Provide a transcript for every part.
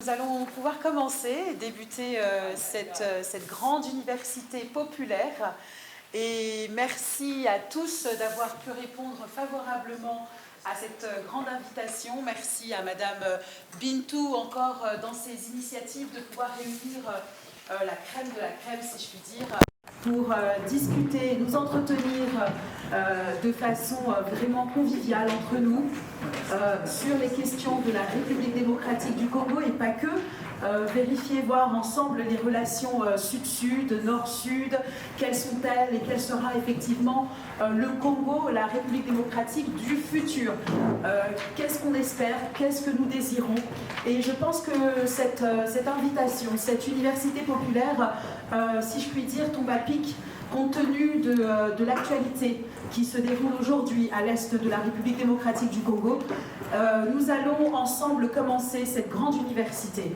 Nous allons pouvoir commencer et débuter cette grande université populaire. Et merci à tous d'avoir pu répondre favorablement à cette grande invitation. Merci à Madame Bintou encore dans ses initiatives de pouvoir réunir la crème de la crème, si je puis dire, pour discuter, nous entretenir de façon vraiment conviviale entre nous sur les questions de la République démocratique du Congo et pas que. Vérifier, voir ensemble les relations sud-sud, nord-sud, quelles sont-elles et quel sera effectivement le Congo, la République démocratique du futur. Qu'est-ce qu'on espère, qu'est-ce que nous désirons. Et je pense que cette invitation, cette université populaire, si je puis dire, tombe à pic compte tenu de l'actualité qui se déroule aujourd'hui à l'est de la République démocratique du Congo. Nous allons ensemble commencer cette grande université.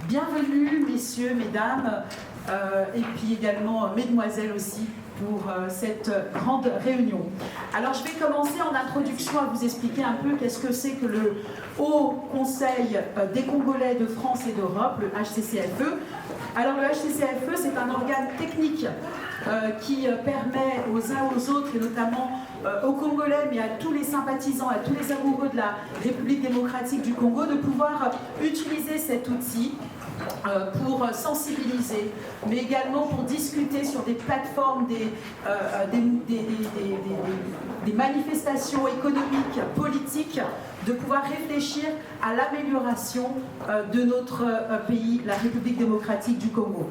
Bienvenue, messieurs, mesdames, et puis également mesdemoiselles aussi, pour cette grande réunion. Alors, je vais commencer en introduction à vous expliquer un peu qu'est-ce que c'est que le Haut Conseil des Congolais de France et d'Europe, le HCCFE. Alors, le HCCFE, c'est un organe technique qui permet aux uns aux autres, et notamment aux Congolais, mais à tous les sympathisants, à tous les amoureux de la République démocratique du Congo, de pouvoir utiliser cet outil pour sensibiliser, mais également pour discuter sur des plateformes, des manifestations économiques, politiques, de pouvoir réfléchir à l'amélioration de notre pays, la République démocratique du Congo.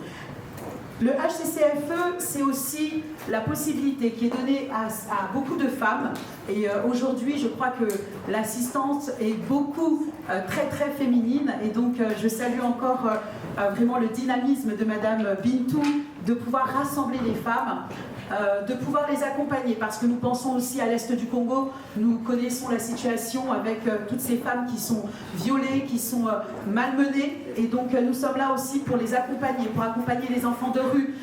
Le HCCFE, c'est aussi la possibilité qui est donnée à beaucoup de femmes. Et aujourd'hui, je crois que l'assistance est beaucoup très très féminine. Et donc, je salue encore vraiment le dynamisme de Madame Bintou de pouvoir rassembler les femmes, de pouvoir les accompagner. Parce que nous pensons aussi à l'est du Congo, nous connaissons la situation avec toutes ces femmes qui sont violées, qui sont malmenées. Et donc, nous sommes là aussi pour les accompagner, pour accompagner les enfants de rue,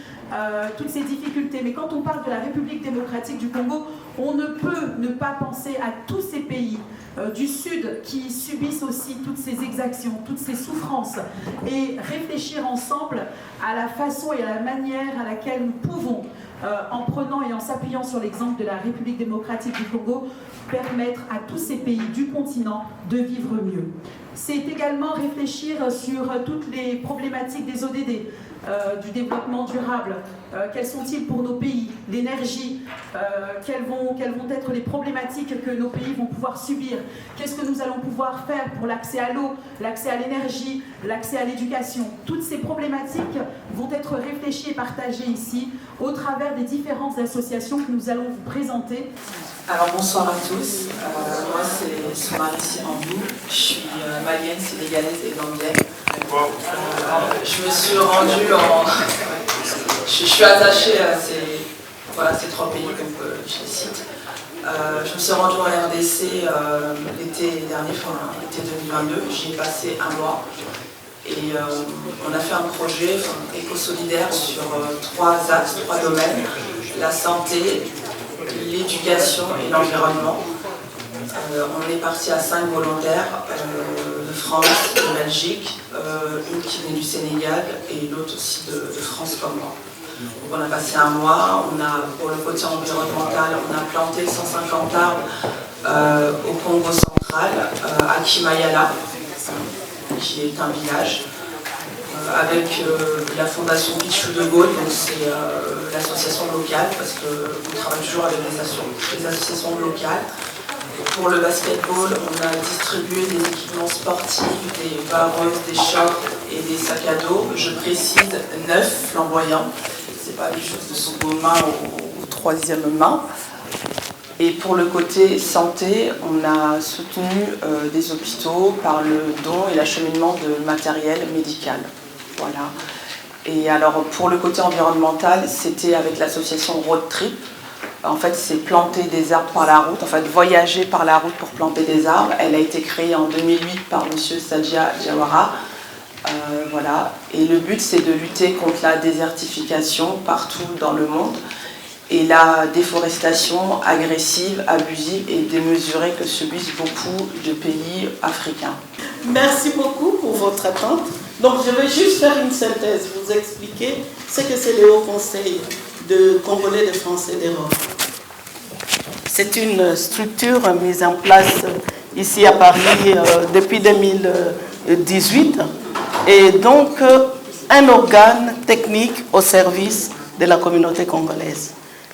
toutes ces difficultés. Mais quand on parle de la République démocratique du Congo, on ne peut ne pas penser à tous ces pays du Sud qui subissent aussi toutes ces exactions, toutes ces souffrances, et réfléchir ensemble à la façon et à la manière à laquelle nous pouvons, en prenant et en s'appuyant sur l'exemple de la République démocratique du Congo, permettre à tous ces pays du continent de vivre mieux. C'est également réfléchir sur toutes les problématiques des ODD, du développement durable. Quels sont-ils pour nos pays? L'énergie, quelles vont être les problématiques que nos pays vont pouvoir subir? Qu'est-ce que nous allons pouvoir faire pour l'accès à l'eau, l'accès à l'énergie, l'accès à l'éducation? Toutes ces problématiques vont être réfléchies et partagées ici au travers des différentes associations que nous allons vous présenter. Alors bonsoir à tous, moi c'est Soumari Sirandou, je suis malienne, sénégalaise et gambienne. Je me suis rendue je suis attachée à ces trois pays comme je les cite. Je me suis rendue en RDC l'été dernier, l'été 2022, j'y ai passé un mois. Et on a fait un projet éco-solidaire sur trois axes, trois domaines: la santé, l'éducation et l'environnement. On est parti à 5 volontaires de France, de Belgique, une qui venait du Sénégal et l'autre aussi de France comme moi. Donc on a passé un mois, pour le côté environnemental, on a planté 150 arbres au Congo central, à Kimayala, qui est un village, avec la fondation Pichou de Gaulle, donc c'est l'association locale, parce qu'on travaille toujours avec les associations locales. Pour le basketball, on a distribué des équipements sportifs, des barreuses, des shorts et des sacs à dos. Je précise 9 flamboyants, c'est pas des choses de seconde main ou troisième main. Et pour le côté santé, on a soutenu des hôpitaux par le don et l'acheminement de matériel médical. Voilà. Et alors pour le côté environnemental, c'était avec l'association Road Trip. En fait, c'est planter des arbres par la route, en fait voyager par la route pour planter des arbres. Elle a été créée en 2008 par M. Sadia Diawara. Voilà. Et le but, c'est de lutter contre la désertification partout dans le monde et la déforestation agressive, abusive et démesurée que subissent beaucoup de pays africains. Merci beaucoup pour votre attente. Donc je vais juste faire une synthèse, vous expliquer ce que c'est le Haut Conseil de Congolais de Français d'Europe. C'est une structure mise en place ici à Paris depuis 2018 et donc un organe technique au service de la communauté congolaise.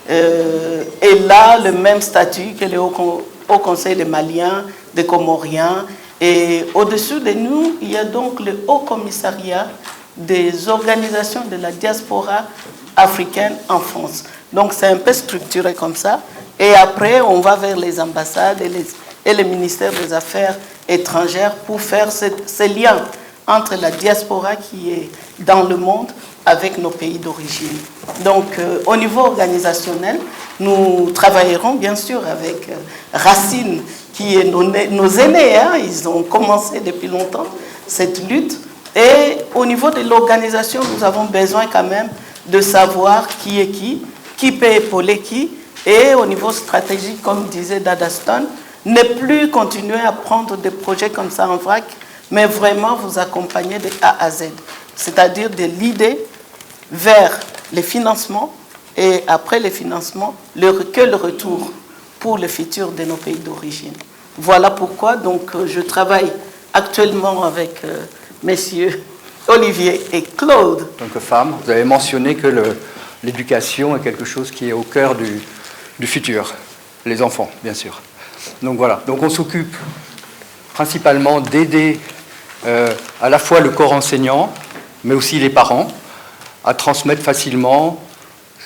Et là, le même statut que le Haut Conseil des Maliens, des Comoriens. Et au-dessus de nous, il y a donc le Haut Commissariat des organisations de la diaspora africaine en France. Donc c'est un peu structuré comme ça. Et après, on va vers les ambassades et les ministères des Affaires étrangères pour faire ces liens entre la diaspora qui est dans le monde avec nos pays d'origine. Donc, au niveau organisationnel, nous travaillerons bien sûr avec Racine, qui est nos aînés. Hein, ils ont commencé depuis longtemps cette lutte. Et au niveau de l'organisation, nous avons besoin quand même de savoir qui est qui peut épauler qui. Et au niveau stratégique, comme disait Dada Stone, ne plus continuer à prendre des projets comme ça en vrac, mais vraiment vous accompagner de A à Z. C'est-à-dire de l'idée vers les financements et après les financements, que le retour pour le futur de nos pays d'origine. Voilà pourquoi donc, je travaille actuellement avec messieurs Olivier et Claude. En tant que femme, vous avez mentionné que l'éducation est quelque chose qui est au cœur du futur, les enfants, bien sûr. Donc voilà, donc on s'occupe principalement d'aider à la fois le corps enseignant, mais aussi les parents, à transmettre facilement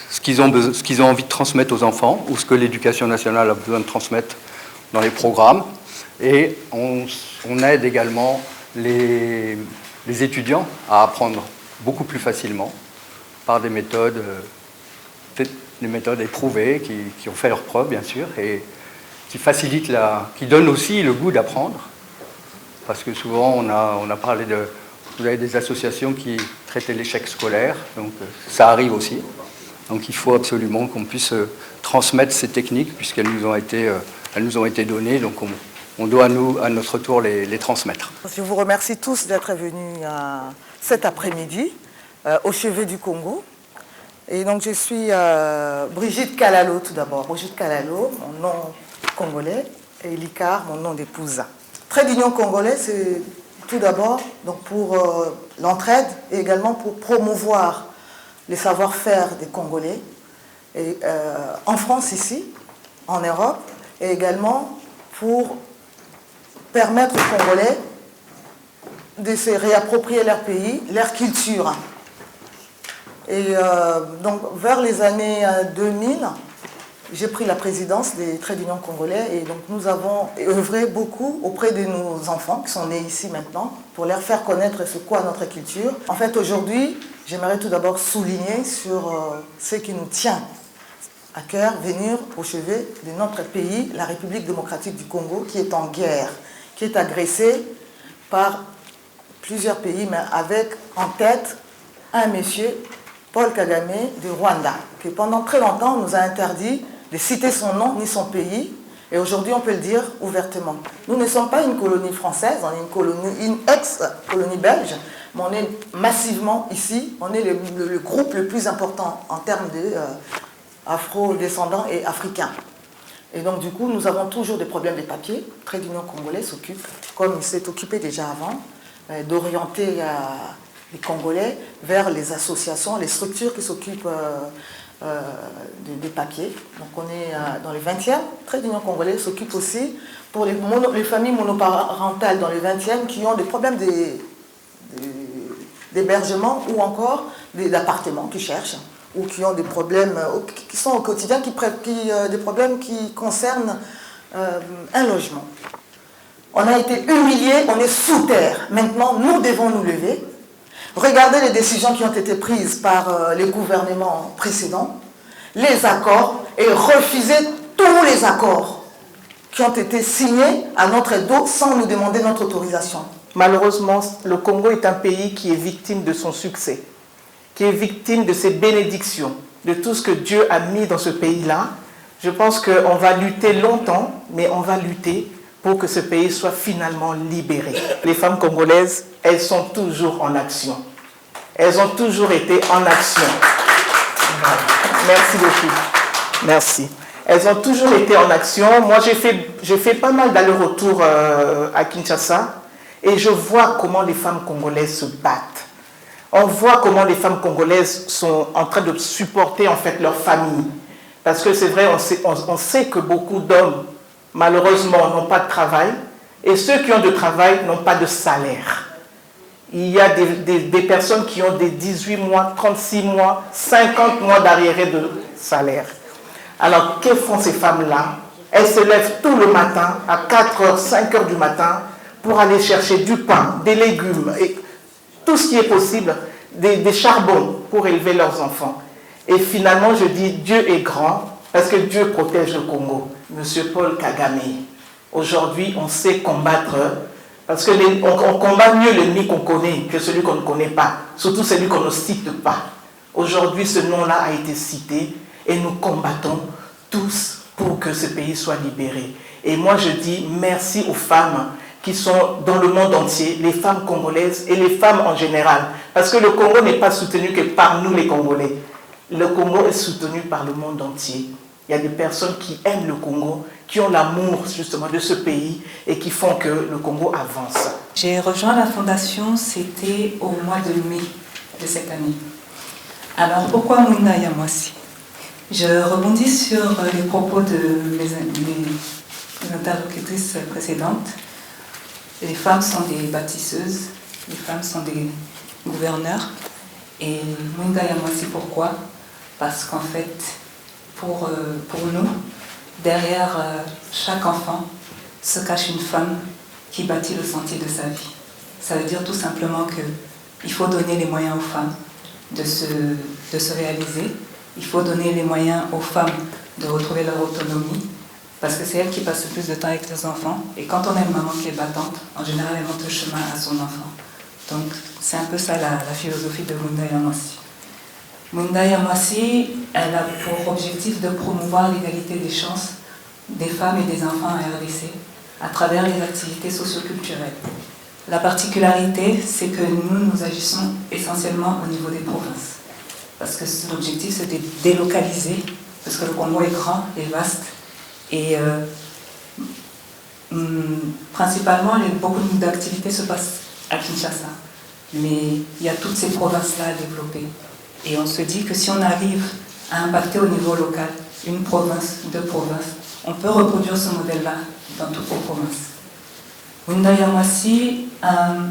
ce qu'ils ont envie de transmettre aux enfants, ou ce que l'éducation nationale a besoin de transmettre dans les programmes. Et on aide également les étudiants à apprendre beaucoup plus facilement par des méthodes éprouvées, qui ont fait leurs preuves, bien sûr, et qui facilitent qui donnent aussi le goût d'apprendre. Parce que souvent, on a parlé vous avez des associations qui traitaient l'échec scolaire, donc ça arrive aussi. Donc il faut absolument qu'on puisse transmettre ces techniques, puisqu'elles nous ont été données, donc on doit à notre tour les transmettre. Je vous remercie tous d'être venus cet après-midi au chevet du Congo. Et donc je suis Brigitte Kalalo tout d'abord. Brigitte Kalalo, mon nom congolais, et Likar, mon nom d'épouse. Trait d'Union congolais, c'est tout d'abord pour l'entraide et également pour promouvoir les savoir-faire des Congolais et, en France ici, en Europe, et également pour permettre aux Congolais de se réapproprier leur pays, leur culture. Et donc vers les années 2000, j'ai pris la présidence des Traits d'Union congolais et donc nous avons œuvré beaucoup auprès de nos enfants qui sont nés ici maintenant pour leur faire connaître ce qu'est notre culture. En fait, aujourd'hui, j'aimerais tout d'abord souligner sur ce qui nous tient à cœur, venir au chevet de notre pays, la République démocratique du Congo, qui est en guerre, qui est agressée par plusieurs pays, mais avec en tête un monsieur, Paul Kagame du Rwanda, qui pendant très longtemps nous a interdit de citer son nom ni son pays, et aujourd'hui on peut le dire ouvertement. Nous ne sommes pas une colonie française, on est une ex-colonie belge, mais on est massivement ici, on est le groupe le plus important en termes d'afro-descendants et africains. Et donc du coup nous avons toujours des problèmes de papier. Trait d'Union congolais s'occupe, comme il s'est occupé déjà avant, d'orienter les Congolais vers les associations, les structures qui s'occupent des papiers. Donc on est dans les 20e. Trait d'Union congolais s'occupe aussi pour les familles monoparentales dans les 20e qui ont des problèmes d'hébergement ou encore d'appartements qui cherchent ou qui ont des problèmes qui sont au quotidien, des problèmes qui concernent un logement. On a été humiliés, on est sous terre. Maintenant, nous devons nous lever. Regardez les décisions qui ont été prises par les gouvernements précédents, les accords, et refuser tous les accords qui ont été signés à notre dos sans nous demander notre autorisation. Malheureusement, le Congo est un pays qui est victime de son succès, qui est victime de ces bénédictions, de tout ce que Dieu a mis dans ce pays-là. Je pense qu'on va lutter longtemps, mais on va lutter pour que ce pays soit finalement libéré. Les femmes congolaises, elles sont toujours en action. Elles ont toujours été en action. Merci beaucoup. Merci. Elles ont toujours été en action. Moi, j'ai fait pas mal d'allers-retours à Kinshasa et je vois comment les femmes congolaises se battent. On voit comment les femmes congolaises sont en train de supporter en fait leur famille. Parce que c'est vrai, on sait que beaucoup d'hommes, malheureusement, n'ont pas de travail et ceux qui ont de travail n'ont pas de salaire. Il y a des personnes qui ont des 18 mois, 36 mois, 50 mois d'arriérés de salaire. Alors, que font ces femmes-là? Elles se lèvent tout le matin, à 4h, 5h du matin, pour aller chercher du pain, des légumes, et tout ce qui est possible, des charbons pour élever leurs enfants. Et finalement, je dis, Dieu est grand, parce que Dieu protège le Congo. Monsieur Paul Kagame, aujourd'hui, on sait combattre, parce qu'on combat mieux l'ennemi qu'on connaît que celui qu'on ne connaît pas, surtout celui qu'on ne cite pas. Aujourd'hui, ce nom-là a été cité, et nous combattons tous pour que ce pays soit libéré. Et moi, je dis merci aux femmes qui sont dans le monde entier, les femmes congolaises et les femmes en général. Parce que le Congo n'est pas soutenu que par nous les Congolais. Le Congo est soutenu par le monde entier. Il y a des personnes qui aiment le Congo, qui ont l'amour justement de ce pays et qui font que le Congo avance. J'ai rejoint la fondation, c'était au mois de mai de cette année. Alors pourquoi Mwinda Yamwasi? Je rebondis sur les propos de mes interlocutrices précédentes. Les femmes sont des bâtisseuses, les femmes sont des gouverneurs. Et Mwinda Yamwasi, pourquoi? Parce qu'en fait, pour nous, derrière chaque enfant se cache une femme qui bâtit le sentier de sa vie. Ça veut dire tout simplement qu'il faut donner les moyens aux femmes de se réaliser. Il faut donner les moyens aux femmes de retrouver leur autonomie, parce que c'est elles qui passent le plus de temps avec les enfants. Et quand on a une maman qui est battante, en général, elle montre le chemin à son enfant. Donc, c'est un peu ça la philosophie de Mwinda Yamwasi. Mwinda Yamwasi, elle a pour objectif de promouvoir l'égalité des chances des femmes et des enfants à RDC à travers les activités socioculturelles. La particularité, c'est que nous agissons essentiellement au niveau des provinces. Parce que l'objectif, c'est de délocaliser, parce que le Congo est grand et vaste. Et principalement, beaucoup d'activités se passent à Kinshasa. Mais il y a toutes ces provinces-là à développer. Et on se dit que si on arrive à impacter au niveau local, une province, deux provinces, on peut reproduire ce modèle-là dans toutes les provinces. Mwinda Yamwasi,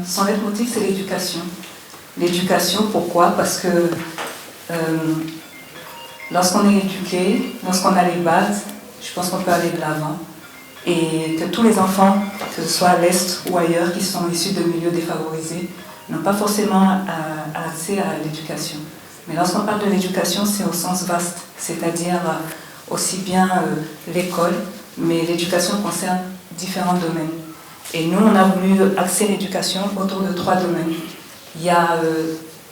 son leitmotiv, c'est l'éducation. L'éducation, pourquoi? Parce que lorsqu'on est éduqué, lorsqu'on a les bases, je pense qu'on peut aller de l'avant. Et que tous les enfants, que ce soit à l'Est ou ailleurs, qui sont issus de milieux défavorisés, n'ont pas forcément accès à l'éducation. Mais lorsqu'on parle de l'éducation, c'est au sens vaste, c'est-à-dire aussi bien l'école, mais l'éducation concerne différents domaines. Et nous, on a voulu axer l'éducation autour de 3 domaines. Il y a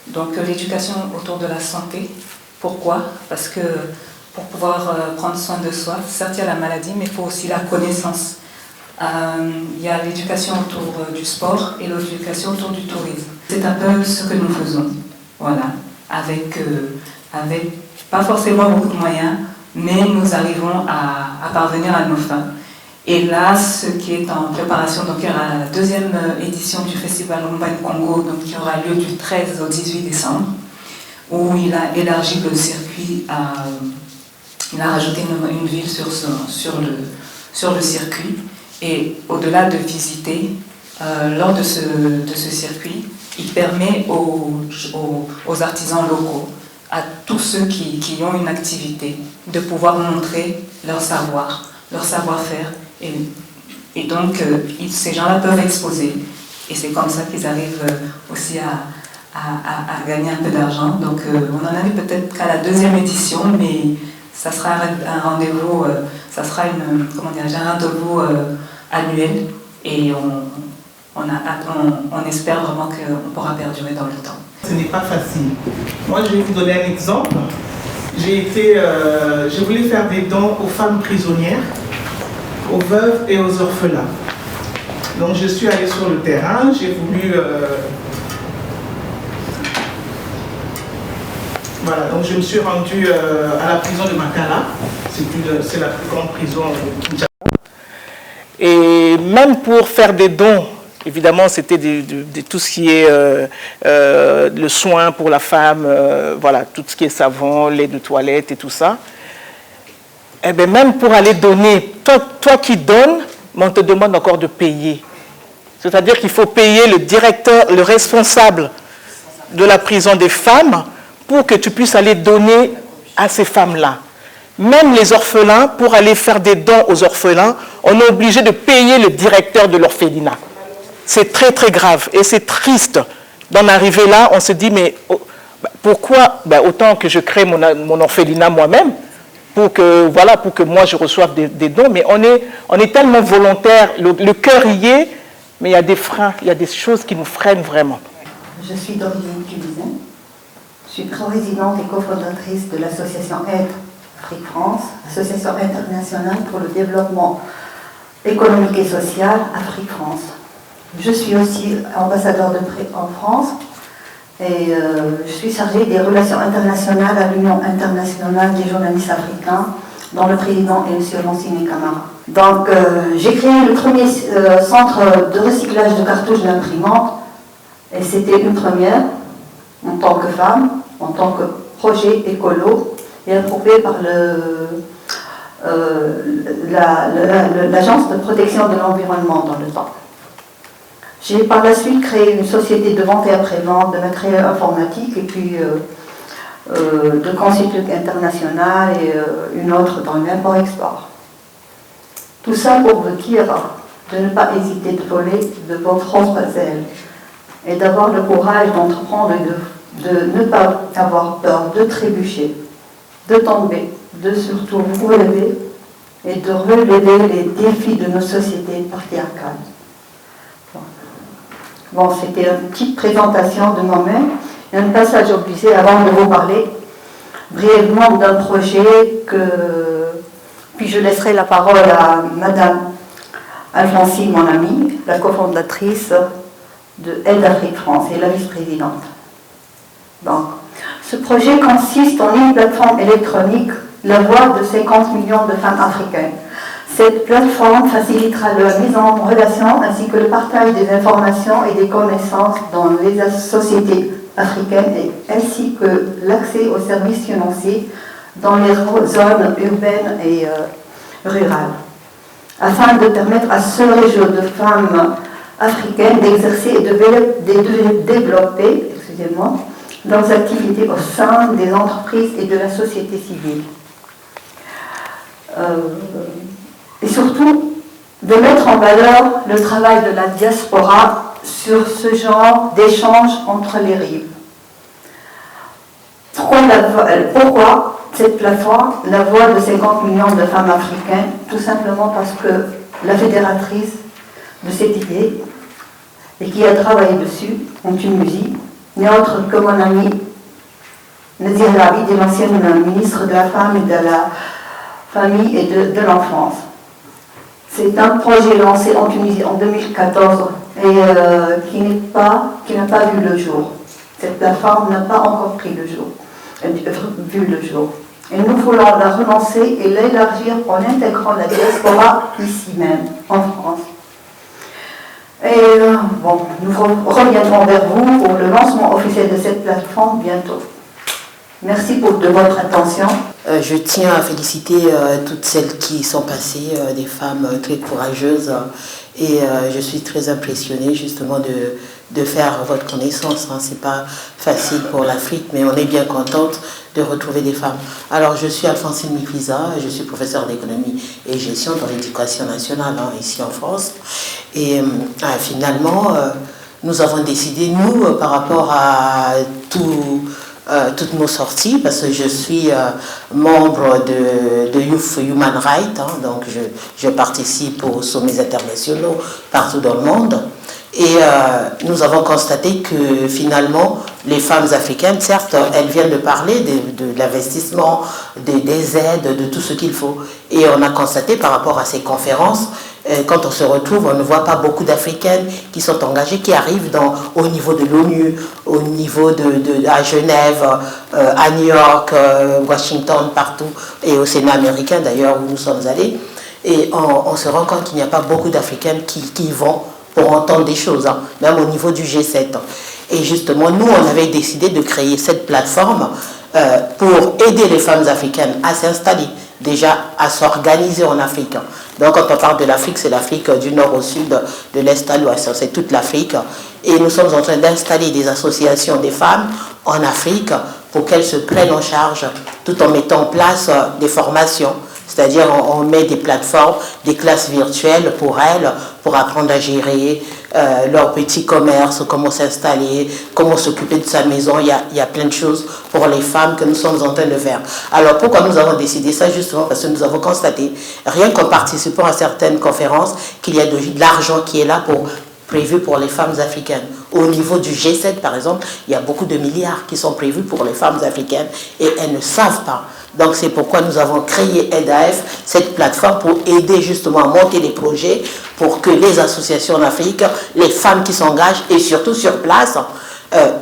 donc l'éducation autour de la santé. Pourquoi? Parce que pour pouvoir prendre soin de soi, certes il y a la maladie, mais il faut aussi la connaissance. Il y a l'éducation autour du sport et l'éducation autour du tourisme. C'est un peu ce que nous faisons, voilà, avec pas forcément beaucoup de moyens, mais nous arrivons à parvenir à nos fins. Et là, ce qui est en préparation, donc il y aura la 2e édition du festival Rumba du Congo, donc qui aura lieu du 13 au 18 décembre, où il a élargi le circuit, il a rajouté une ville sur le circuit. Et au-delà de visiter, lors de ce circuit, il permet aux artisans locaux, à tous ceux qui ont une activité, de pouvoir montrer leur savoir, leur savoir-faire. Et donc, ces gens-là peuvent exposer. Et c'est comme ça qu'ils arrivent aussi à gagner un peu d'argent. Donc, on en avait peut-être qu'à la 2e édition, mais ça sera un rendez-vous, ça sera un rendez-vous annuel. Et on espère vraiment qu'on pourra perdurer dans le temps. ce n'est pas facile. Moi, je vais vous donner un exemple. Je voulais faire des dons aux femmes prisonnières, aux veuves et aux orphelins. Donc je suis allée sur le terrain, j'ai voulu... Voilà, donc je me suis rendue à la prison de Makala. C'est la plus grande prison de Kinshasa. Et même pour faire des dons, évidemment c'était de tout ce qui est le soin pour la femme, voilà, tout ce qui est savon, lait de toilette et tout ça. Et bien même pour aller donner, toi qui donnes, on te demande encore de payer. C'est-à-dire qu'il faut payer le directeur, le responsable de la prison des femmes pour que tu puisses aller donner à ces femmes-là. Même les orphelins, pour aller faire des dons aux orphelins, on est obligé de payer le directeur de l'orphelinat. C'est très très grave et c'est triste d'en arriver là. On se dit mais pourquoi autant que je crée mon orphelinat moi-même pour que moi je reçoive des dons, mais on est tellement volontaire, le cœur y est, mais il y a des freins, il y a des choses qui nous freinent vraiment. Je suis d'origine tunisienne. Je suis présidente et cofondatrice de l'association Aide Afrique France, association internationale pour le développement économique et social Afrique France. Je suis aussi ambassadeur de prix en France et je suis chargée des relations internationales à l'Union internationale des journalistes africains, dont le président est M. Lansine Camara. Donc j'ai créé le premier centre de recyclage de cartouches d'imprimante et c'était une première en tant que femme, en tant que projet écolo et approuvé par l'Agence de protection de l'environnement dans le temps. J'ai par la suite créé une société de vente et après-vente de matériel informatique et puis de consulting international et une autre dans l'import-export. Tout ça pour vous dire de ne pas hésiter de voler de votre ailes et d'avoir le courage d'entreprendre et de ne pas avoir peur de trébucher, de tomber, de surtout vous relever et de relever les défis de nos sociétés patriarcales. Bon, c'était une petite présentation de moi-même et un passage obligé avant de vous parler brièvement d'un projet puis je laisserai la parole à Madame Alphonsine, mon amie, la cofondatrice de Aide Afrique France et la vice-présidente. Donc, ce projet consiste en une plateforme électronique, la voix de 50 millions de femmes africaines. Cette plateforme facilitera leur mise en relation ainsi que le partage des informations et des connaissances dans les sociétés africaines ainsi que l'accès aux services financiers dans les zones urbaines et rurales, afin de permettre à ce réseau de femmes africaines d'exercer et de développer leurs activités au sein des entreprises et de la société civile. Et surtout, de mettre en valeur le travail de la diaspora sur ce genre d'échange entre les rives. Pourquoi cette plateforme, la voix de 50 millions de femmes africaines? Tout simplement parce que la fédératrice de cette idée, et qui a travaillé dessus en Tunisie, n'est autre que mon amie Nazir Labid, l'ancienne ministre de la Femme et de la Famille et de l'Enfance. C'est un projet lancé en Tunisie en 2014 et qui n'a pas vu le jour. Cette plateforme n'a pas encore vu le jour. Et nous voulons la relancer et l'élargir en intégrant la diaspora ici même, en France. Et nous reviendrons vers vous pour le lancement officiel de cette plateforme bientôt. Merci de votre attention. Je tiens à féliciter toutes celles qui sont passées, des femmes très courageuses, et je suis très impressionnée justement de faire votre connaissance. C'est pas facile pour l'Afrique, mais on est bien contente de retrouver des femmes. Alors je suis Alphonsine Mifliza, je suis professeure d'économie et gestion dans l'éducation nationale ici en France. Et finalement, nous avons décidé, nous, par rapport à toutes nos sorties, parce que je suis membre de Youth Human Rights, donc je participe aux sommets internationaux partout dans le monde, et nous avons constaté que finalement les femmes africaines, certes, elles viennent de parler de l'investissement, des aides, de tout ce qu'il faut. Et on a constaté par rapport à ces conférences, quand on se retrouve, on ne voit pas beaucoup d'Africaines qui sont engagées, qui arrivent au niveau de l'ONU, au niveau à Genève, à New York, Washington, partout, et au Sénat américain d'ailleurs où nous sommes allés. Et on se rend compte qu'il n'y a pas beaucoup d'Africaines qui y vont pour entendre des choses, hein, même au niveau du G7. Et justement, nous, on avait décidé de créer cette plateforme pour aider les femmes africaines à s'installer, déjà à s'organiser en Afrique. Donc quand on parle de l'Afrique, c'est l'Afrique du nord au sud, de l'est à l'ouest, c'est toute l'Afrique. Et nous sommes en train d'installer des associations des femmes en Afrique pour qu'elles se prennent en charge, tout en mettant en place des formations. C'est-à-dire on met des plateformes, des classes virtuelles pour elles, pour apprendre à gérer leur petit commerce, comment s'installer, comment s'occuper de sa maison. Il y a plein de choses pour les femmes que nous sommes en train de faire. Alors pourquoi nous avons décidé ça? Justement parce que nous avons constaté, rien qu'en participant à certaines conférences, qu'il y a de l'argent qui est là prévu pour les femmes africaines. Au niveau du G7, par exemple, il y a beaucoup de milliards qui sont prévus pour les femmes africaines et elles ne savent pas. Donc c'est pourquoi nous avons créé AIDAF, cette plateforme pour aider justement à monter des projets pour que les associations en Afrique, les femmes qui s'engagent et surtout sur place,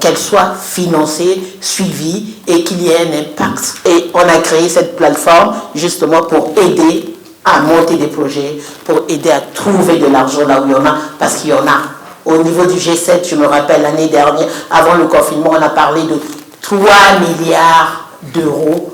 qu'elles soient financées, suivies et qu'il y ait un impact. Et on a créé cette plateforme justement pour aider à monter des projets, pour aider à trouver de l'argent là où il y en a, parce qu'il y en a. Au niveau du G7, je me rappelle l'année dernière, avant le confinement, on a parlé de 3 milliards d'euros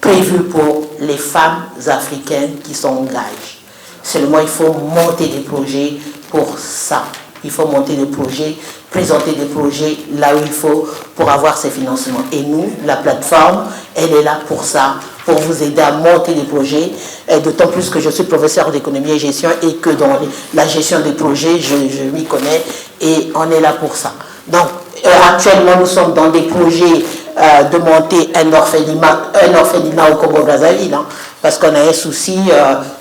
prévus pour les femmes africaines qui s'engagent. Seulement, il faut monter des projets pour ça. Il faut monter des projets, présenter des projets là où il faut pour avoir ces financements. Et nous, la plateforme, elle est là pour ça, pour vous aider à monter des projets, d'autant plus que je suis professeur d'économie et gestion et que dans la gestion des projets, je m'y connais et on est là pour ça. Donc, actuellement, nous sommes dans des projets de monter un orphelinat au Congo-Brazzaville, hein, parce qu'on a un souci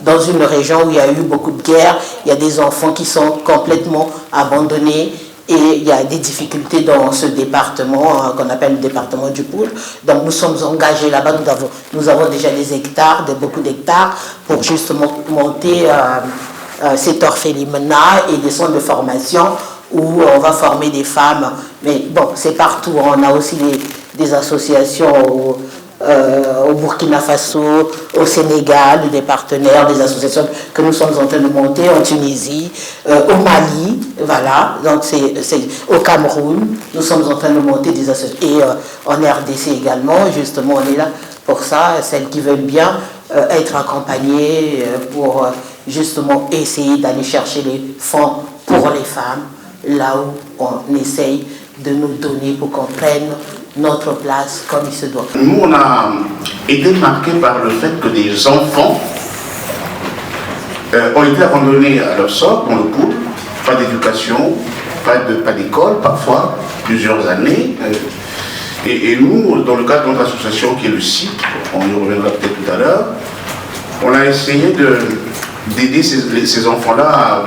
dans une région où il y a eu beaucoup de guerres, il y a des enfants qui sont complètement abandonnés et il y a des difficultés dans ce département qu'on appelle le département du Poul. Donc nous sommes engagés là-bas, nous avons déjà des hectares, beaucoup d'hectares pour justement monter cet orphelinat et des centres de formation où on va former des femmes. Mais bon, c'est partout. On a aussi des associations au Burkina Faso, au Sénégal, des partenaires, des associations que nous sommes en train de monter en Tunisie, au Mali, voilà, donc c'est au Cameroun, nous sommes en train de monter des associations. Et en RDC également, justement, on est là pour ça, celles qui veulent bien être accompagnées pour justement essayer d'aller chercher les fonds pour les femmes, là où on essaye de nous donner pour qu'on prenne notre place comme il se doit. Nous, on a été marqués par le fait que des enfants ont été abandonnés à leur sort dans le Poul, pas d'éducation, pas d'école, parfois plusieurs années. Et nous, dans le cadre de notre association qui est le CIP, on y reviendra peut-être tout à l'heure, on a essayé d'aider ces enfants-là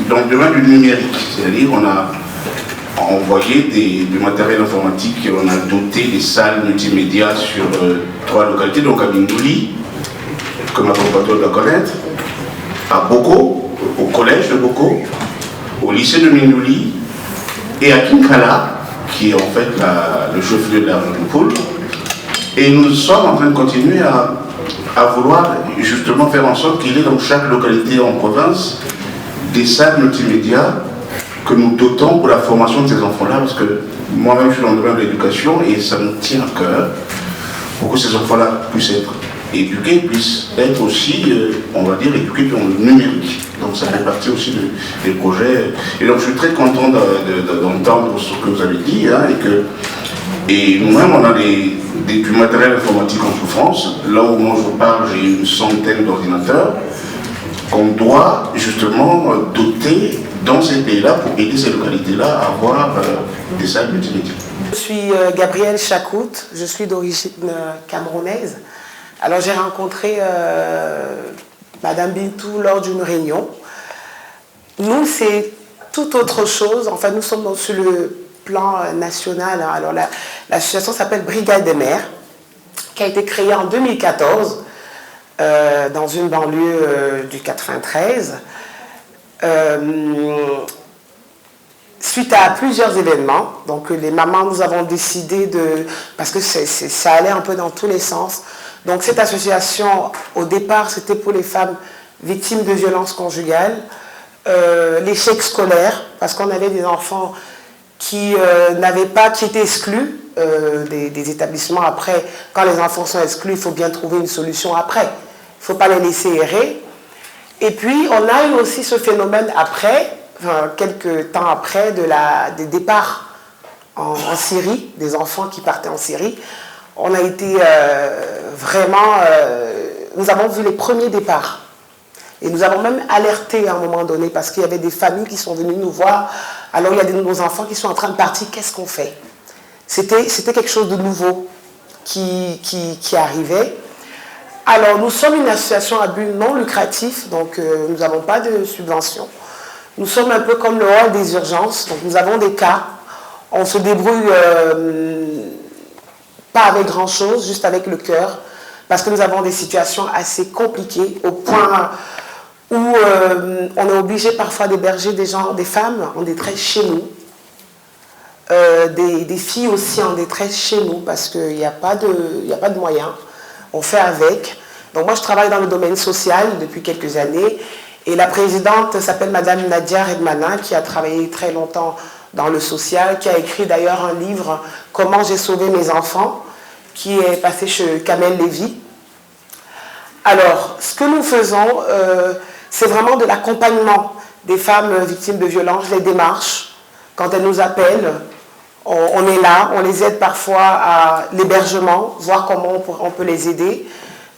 dans le domaine du numérique. C'est-à-dire on a envoyé du matériel informatique, on a doté des salles multimédia sur 3 localités, donc à Bindouli, que ma compatriote doit connaître, à Boko, au collège de Boko, au lycée de Bindouli, et à Kinkala, qui est en fait le chef-lieu de la Poul. Et nous sommes en train de continuer à vouloir justement faire en sorte qu'il y ait dans chaque localité en province des salles multimédia que nous dotons pour la formation de ces enfants-là, parce que moi-même je suis dans le domaine de l'éducation et ça nous tient à cœur pour que ces enfants-là puissent être éduqués, puissent être aussi, on va dire, éduqués dans le numérique. Donc ça fait partie aussi des projets. Et donc je suis très content d'entendre ce que vous avez dit, hein, et nous-mêmes on a du matériel informatique en souffrance. Là où moi je vous parle, j'ai une centaine d'ordinateurs qu'on doit justement doter dans ces pays-là pour aider ces localités-là à avoir des salles multimédia. Je suis Gabrielle Chakout, je suis d'origine camerounaise. Alors j'ai rencontré Madame Bintou lors d'une réunion. Nous, c'est tout autre chose. Enfin, nous sommes sur plan national. Alors l'association s'appelle Brigade des mères, qui a été créée en 2014 dans une banlieue du 93. Suite à plusieurs événements, donc les mamans, nous avons décidé parce que ça allait un peu dans tous les sens. Donc cette association, au départ, c'était pour les femmes victimes de violences conjugales, l'échec scolaire, parce qu'on avait des enfants qui étaient exclus des établissements. Après, quand les enfants sont exclus, il faut bien trouver une solution après. Il ne faut pas les laisser errer. Et puis, on a eu aussi ce phénomène après, quelques temps après, des départs en Syrie, des enfants qui partaient en Syrie. On a été nous avons vu les premiers départs. Et nous avons même alerté à un moment donné, parce qu'il y avait des familles qui sont venues nous voir. Alors, il y a nos enfants qui sont en train de partir, qu'est-ce qu'on fait? C'était quelque chose de nouveau qui arrivait. Alors, nous sommes une association à but non lucratif, donc nous n'avons pas de subvention. Nous sommes un peu comme le hall des urgences, donc nous avons des cas. On se débrouille pas avec grand-chose, juste avec le cœur, parce que nous avons des situations assez compliquées, au point où on est obligé parfois d'héberger des femmes en détresse chez nous, des filles aussi en détresse chez nous, parce qu'il n'y a pas de moyens. On fait avec. Donc moi, je travaille dans le domaine social depuis quelques années. Et la présidente s'appelle Madame Nadia Redmana, qui a travaillé très longtemps dans le social, qui a écrit d'ailleurs un livre « Comment j'ai sauvé mes enfants », qui est passé chez Kamel Lévy. Alors, ce que nous faisons, c'est vraiment de l'accompagnement des femmes victimes de violences, les démarches. Quand elles nous appellent, on est là, on les aide parfois à l'hébergement, voir comment on peut les aider.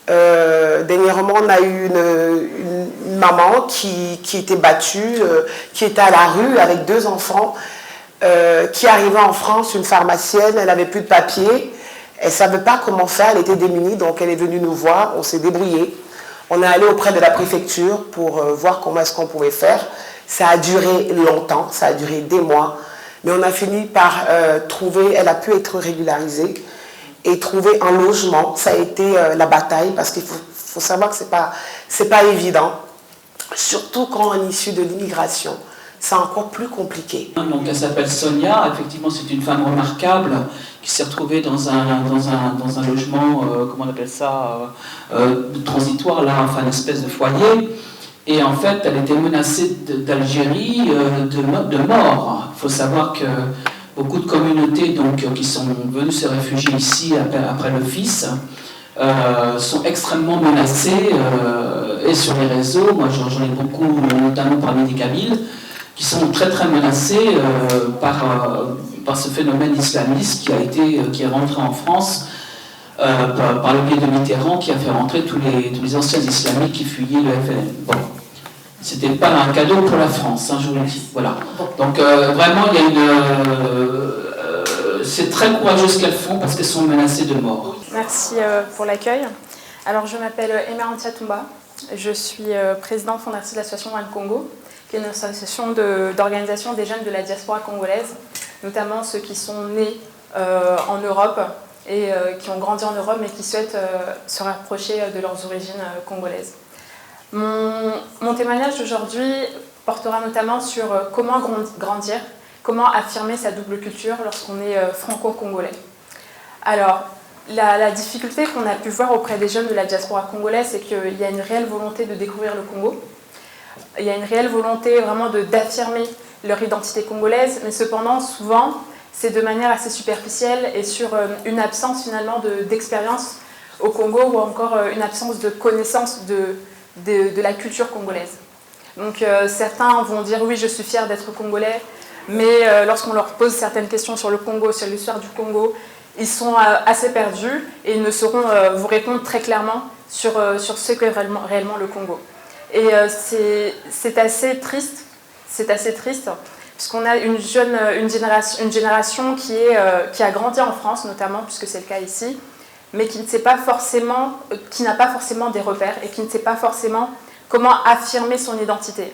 Dernièrement, on a eu une maman qui était battue, qui était à la rue avec 2 enfants, qui arrivait en France, une pharmacienne, elle n'avait plus de papier, elle ne savait pas comment faire, elle était démunie, donc elle est venue nous voir, on s'est débrouillé. On est allé auprès de la préfecture pour voir comment est-ce qu'on pouvait faire. Ça a duré longtemps, ça a duré des mois, mais on a fini par trouver, elle a pu être régularisée, et trouver un logement. Ça a été la bataille, parce qu'il faut savoir que c'est pas évident, surtout quand on est issu de l'immigration. C'est encore plus compliqué. Donc elle s'appelle Sonia, effectivement c'est une femme remarquable qui s'est retrouvée dans un logement, comment on appelle ça, transitoire, là, enfin une espèce de foyer. Et en fait elle était menacée d'Algérie de mort. Il faut savoir que beaucoup de communautés qui sont venues se réfugier ici après le fils sont extrêmement menacées et sur les réseaux. Moi j'en ai beaucoup, notamment parmi des Kabyles, qui sont très très menacés par ce phénomène islamiste qui est rentré en France par le biais de Mitterrand, qui a fait rentrer tous les anciens islamiques qui fuyaient le FLN. Bon. C'était pas un cadeau pour la France, hein, je vous le dis. Voilà. Donc vraiment, il y a c'est très courageux ce qu'elles font parce qu'elles sont menacées de mort. Merci pour l'accueil. Alors je m'appelle Emerantia Toumba, je suis présidente fondatrice de l'association One Congo, qui est une association d'organisation des jeunes de la diaspora congolaise, notamment ceux qui sont nés en Europe et qui ont grandi en Europe mais qui souhaitent se rapprocher de leurs origines congolaises. Mon témoignage d'aujourd'hui portera notamment sur comment grandir, comment affirmer sa double culture lorsqu'on est franco-congolais. Alors, la difficulté qu'on a pu voir auprès des jeunes de la diaspora congolaise, c'est qu'il y a une réelle volonté de découvrir le Congo. Il y a une réelle volonté vraiment d'affirmer leur identité congolaise, mais cependant, souvent, c'est de manière assez superficielle et sur une absence finalement d'expérience au Congo ou encore une absence de connaissance de la culture congolaise. Donc certains vont dire oui, je suis fier d'être congolais, mais lorsqu'on leur pose certaines questions sur le Congo, sur l'histoire du Congo, ils sont assez perdus et ils ne sauront vous répondre très clairement sur ce qu'est réellement le Congo. Et c'est assez triste, puisqu'on a une génération qui a grandi en France notamment, puisque c'est le cas ici, mais qui n'a pas forcément des repères et qui ne sait pas forcément comment affirmer son identité.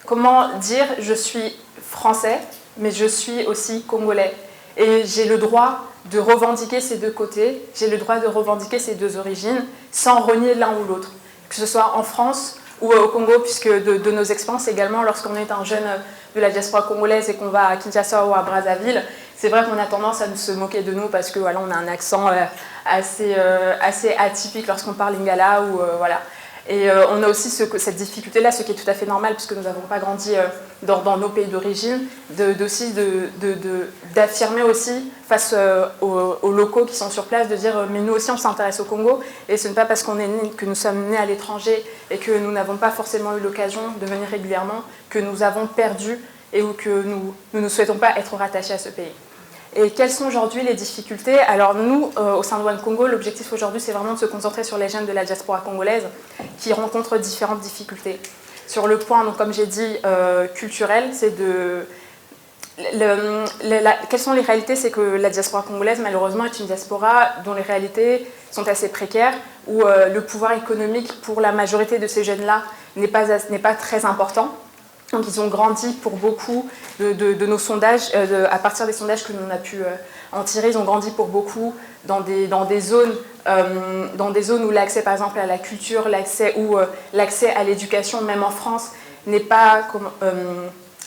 Comment dire je suis français, mais je suis aussi congolais. Et j'ai le droit de revendiquer ces deux côtés, j'ai le droit de revendiquer ces deux origines, sans renier l'un ou l'autre. Que ce soit en France ou au Congo, puisque de nos expériences également, lorsqu'on est un jeune de la diaspora congolaise et qu'on va à Kinshasa ou à Brazzaville, c'est vrai qu'on a tendance à se moquer de nous parce que voilà, on a un accent assez atypique lorsqu'on parle lingala ou voilà. Et on a aussi cette difficulté-là, ce qui est tout à fait normal puisque nous n'avons pas grandi dans nos pays d'origine, d'affirmer aussi face aux locaux qui sont sur place, de dire mais nous aussi on s'intéresse au Congo et ce n'est pas parce que nous sommes nés à l'étranger et que nous n'avons pas forcément eu l'occasion de venir régulièrement que nous avons perdu et ou que nous ne souhaitons pas être rattachés à ce pays. Et quelles sont aujourd'hui les difficultés? Alors nous, au sein de One Congo, l'objectif aujourd'hui, c'est vraiment de se concentrer sur les jeunes de la diaspora congolaise qui rencontrent différentes difficultés. Sur le point, donc, comme j'ai dit, culturel, c'est quelles sont les réalités? C'est que la diaspora congolaise, malheureusement, est une diaspora dont les réalités sont assez précaires, où le pouvoir économique pour la majorité de ces jeunes-là n'est pas très important. Donc ils ont grandi pour beaucoup de nos sondages, à partir des sondages que l'on a pu en tirer, ils ont grandi pour beaucoup dans des zones où l'accès par exemple à la culture, l'accès à l'éducation, même en France, n'est pas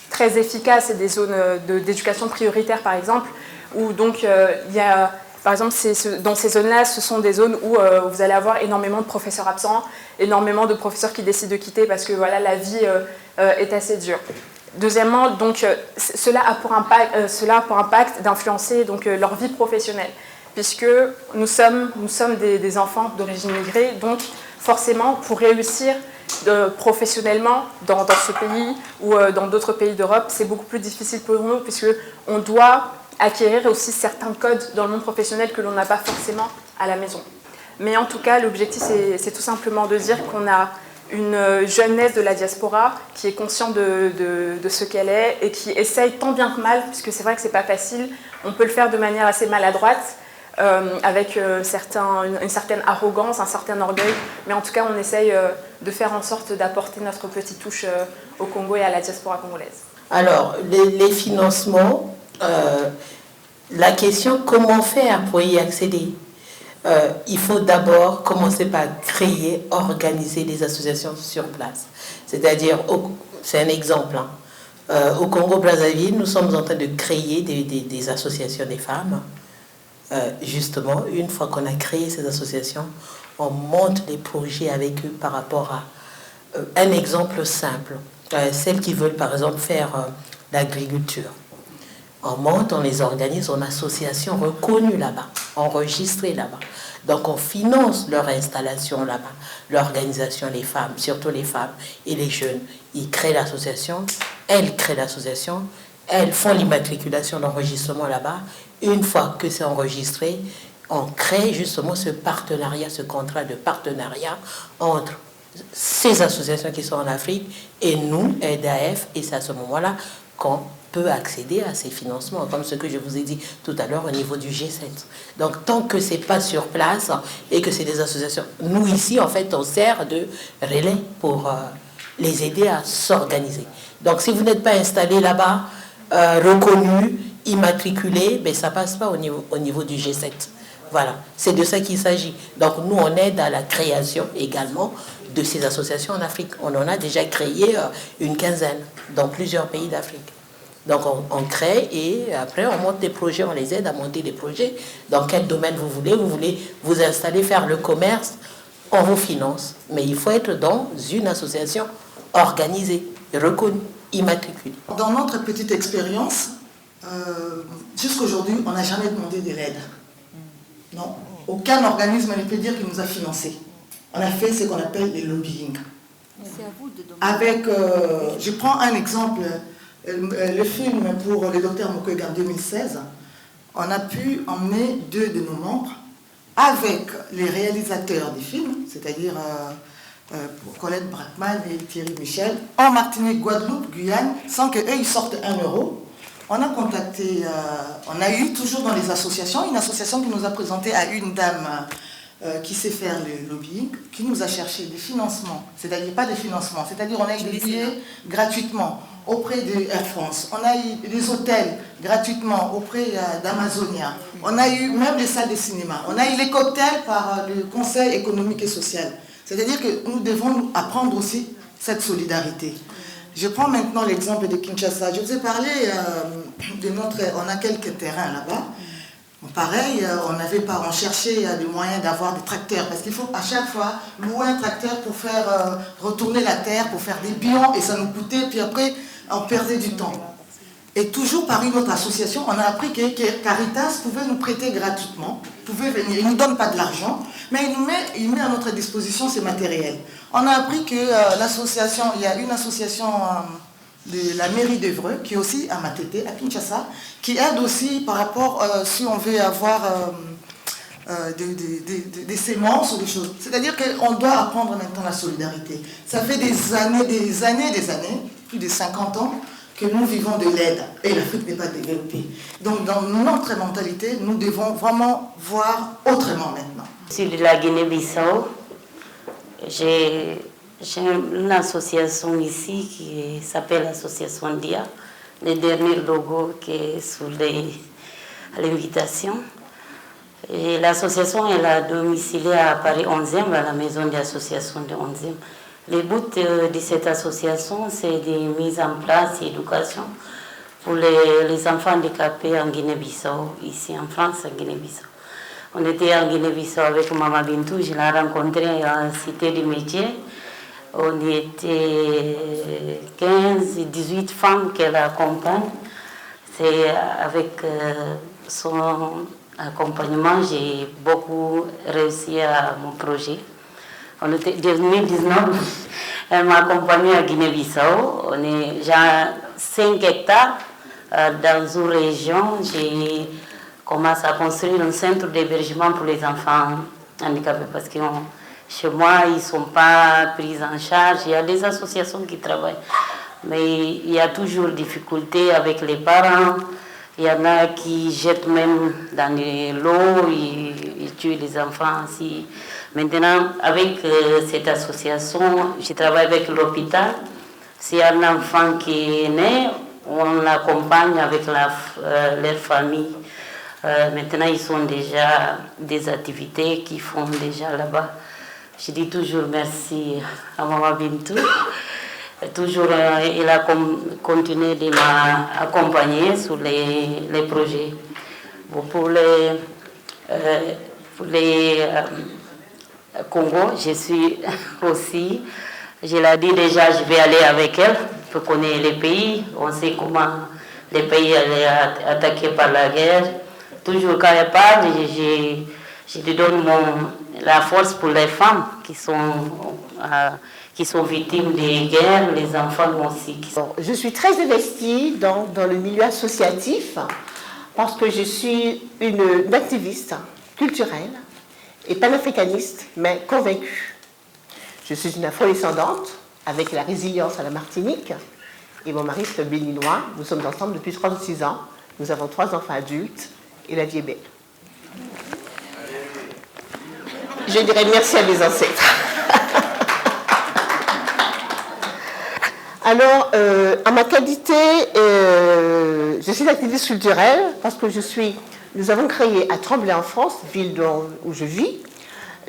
très efficace. C'est des zones d'éducation prioritaire par exemple, où donc il y a... Par exemple, dans ces zones-là, ce sont des zones où vous allez avoir énormément de professeurs absents, énormément de professeurs qui décident de quitter parce que voilà, la vie est assez dure. Deuxièmement, donc, cela a pour impact d'influencer donc, leur vie professionnelle, puisque nous sommes des enfants d'origine immigrée, donc forcément, pour réussir professionnellement dans ce pays ou dans d'autres pays d'Europe, c'est beaucoup plus difficile pour nous, puisqu'on doit acquérir aussi certains codes dans le monde professionnel que l'on n'a pas forcément à la maison. Mais en tout cas, l'objectif, c'est tout simplement de dire qu'on a une jeunesse de la diaspora qui est consciente de ce qu'elle est et qui essaye tant bien que mal, puisque c'est vrai que c'est pas facile, on peut le faire de manière assez maladroite, avec une certaine arrogance, un certain orgueil, mais en tout cas, on essaye de faire en sorte d'apporter notre petite touche au Congo et à la diaspora congolaise. Alors, les financements... la question comment faire pour y accéder, il faut d'abord commencer par créer, organiser des associations sur place. C'est-à-dire, c'est un exemple, hein. Au Congo-Brazzaville, nous sommes en train de créer des associations des femmes. Justement, une fois qu'on a créé ces associations, on monte les projets avec eux par rapport à un exemple simple. Celles qui veulent par exemple faire l'agriculture. On monte, on les organise en association reconnue là-bas, enregistrée là-bas. Donc on finance leur installation là-bas, l'organisation, les femmes, surtout les femmes et les jeunes. Ils créent l'association, elles créent l'association, elles font l'immatriculation, l'enregistrement là-bas. Une fois que c'est enregistré, on crée justement ce partenariat, ce contrat de partenariat entre ces associations qui sont en Afrique et nous, EDAF, et c'est à ce moment-là qu'on peut accéder à ces financements, comme ce que je vous ai dit tout à l'heure au niveau du G7. Donc, tant que ce n'est pas sur place et que c'est des associations, nous ici, en fait, on sert de relais pour les aider à s'organiser. Donc, si vous n'êtes pas installé là-bas, reconnu, immatriculé, ben, ça ne passe pas au niveau du G7. Voilà, c'est de ça qu'il s'agit. Donc, nous, on aide à la création également de ces associations en Afrique. On en a déjà créé une quinzaine dans plusieurs pays d'Afrique. Donc on crée et après on monte des projets, on les aide à monter des projets. Dans quel domaine vous voulez vous installer, faire le commerce, on vous finance. Mais il faut être dans une association organisée, reconnue, immatriculée. Dans notre petite expérience, jusqu'aujourd'hui, on n'a jamais demandé de l'aide. Non, aucun organisme ne peut dire qu'il nous a financés. On a fait ce qu'on appelle le lobbying. C'est à vous de demander. Je prends un exemple. Le film pour le docteur Mukwege en 2016, on a pu emmener 2 de nos membres avec les réalisateurs du film, c'est-à-dire Colette Brackman et Thierry Michel, en Martinique, Guadeloupe, Guyane, sans qu'eux ils sortent 1 euro. On a contacté, on a eu toujours dans les associations, une association qui nous a présenté à une dame qui sait faire le lobbying, qui nous a cherché des financements, c'est-à-dire pas des financements, c'est-à-dire on a eu des billets gratuitement. auprès de Air France. On a eu des hôtels gratuitement auprès d'Amazonia. On a eu même des salles de cinéma. On a eu les cocktails par le Conseil économique et social. C'est-à-dire que nous devons apprendre aussi cette solidarité. Je prends maintenant l'exemple de Kinshasa. Je vous ai parlé de notre... On a quelques terrains là-bas. Pareil, on cherchait des moyens d'avoir des tracteurs, parce qu'il faut à chaque fois louer un tracteur pour faire retourner la terre, pour faire des bilans, et ça nous coûtait, puis après, on perdait du temps. Et toujours par une autre association, on a appris que Caritas pouvait nous prêter gratuitement, pouvait venir, il ne nous donne pas de l'argent, mais il met à notre disposition ses matériels. On a appris que l'association, il y a une association de la mairie d'Évreux, qui est aussi à Matete, à Kinshasa, qui aide aussi par rapport, si on veut avoir des sémences ou des choses. C'est-à-dire qu'on doit apprendre maintenant la solidarité. Ça fait des années, plus de 50 ans, que nous vivons de l'aide, et l'Afrique n'est pas développée. Donc dans notre mentalité, nous devons vraiment voir autrement maintenant. Je suis de la Guinée-Bissau. J'ai une association ici qui s'appelle l'Association DIA, le dernier logo qui est sur l'invitation. L'association est domiciliée à Paris 11e, à la maison d'association de 11e. Le but de cette association, c'est de mise en place d'éducation pour les enfants handicapés en Guinée-Bissau, ici en France, en Guinée-Bissau. On était en Guinée-Bissau avec Maman Bintou, je l'ai rencontrée en Cité du Métier. On était 15-18 femmes qu'elle accompagne. C'est avec son accompagnement, j'ai beaucoup réussi à mon projet. On était 2019, elle m'a accompagnée à Guinée-Bissau. On est déjà 5 hectares dans une région. J'ai commencé à construire un centre d'hébergement pour les enfants handicapés parce que chez moi, ils ne sont pas pris en charge. Il y a des associations qui travaillent, mais il y a toujours des difficultés avec les parents. Il y en a qui jettent même dans l'eau, ils tuent les enfants aussi. Maintenant, avec cette association, je travaille avec l'hôpital. S'il y a un enfant qui est né, on l'accompagne avec leur famille. Maintenant, ils ont déjà des activités qu'ils font déjà là-bas. Je dis toujours merci à Maman Bintou. Toujours, il a continué de m'accompagner sur les projets. Bon, pour les Congo, je suis aussi, je l'ai dit déjà, je vais aller avec elle pour connaître les pays. On sait comment les pays sont attaqués par la guerre. Toujours quand elle parle, je lui donne la force pour les femmes qui sont victimes des guerres, les enfants aussi. Je suis très investie dans le milieu associatif parce que je suis une activiste culturelle et panafricaniste, mais convaincue. Je suis une afro-descendante avec la résilience à la Martinique et mon mari est béninois. Nous sommes ensemble depuis 36 ans. Nous avons 3 enfants adultes et la vie est belle. Je dirais merci à mes ancêtres. Alors, en ma qualité, je suis activiste culturelle parce que nous avons créé à Tremblay en France, ville où je vis,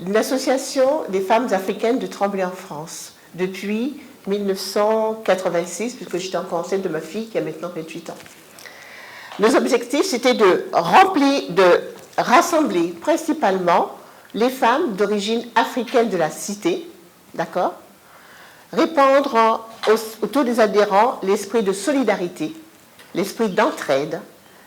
une association des femmes africaines de Tremblay en France depuis 1986, puisque j'étais encore enceinte de ma fille qui a maintenant 28 ans. Nos objectifs, c'était de rassembler principalement les femmes d'origine africaine de la cité, d'accord ? Répandre autour des adhérents l'esprit de solidarité, l'esprit d'entraide,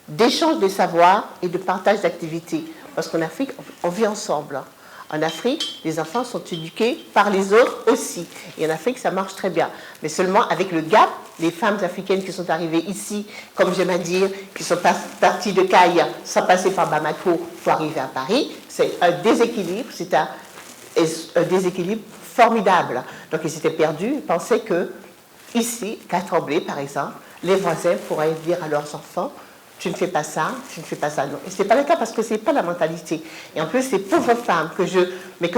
d'échange de savoir et de partage d'activités. Parce qu'en Afrique, on vit ensemble. En Afrique, les enfants sont éduqués par les autres aussi. Et en Afrique, ça marche très bien. Mais seulement avec le gap, les femmes africaines qui sont arrivées ici, comme j'aime à dire, qui sont parties de Caille sans passer par Bamako pour arriver à Paris, c'est un déséquilibre, un déséquilibre formidable. Donc ils s'étaient perdus, ils pensaient que ici, qu'à Tremblay par exemple, les voisins pourraient dire à leurs enfants, tu ne fais pas ça, tu ne fais pas ça. Non. Et ce n'est pas le cas parce que ce n'est pas la mentalité. Et en plus, ces pauvres femmes que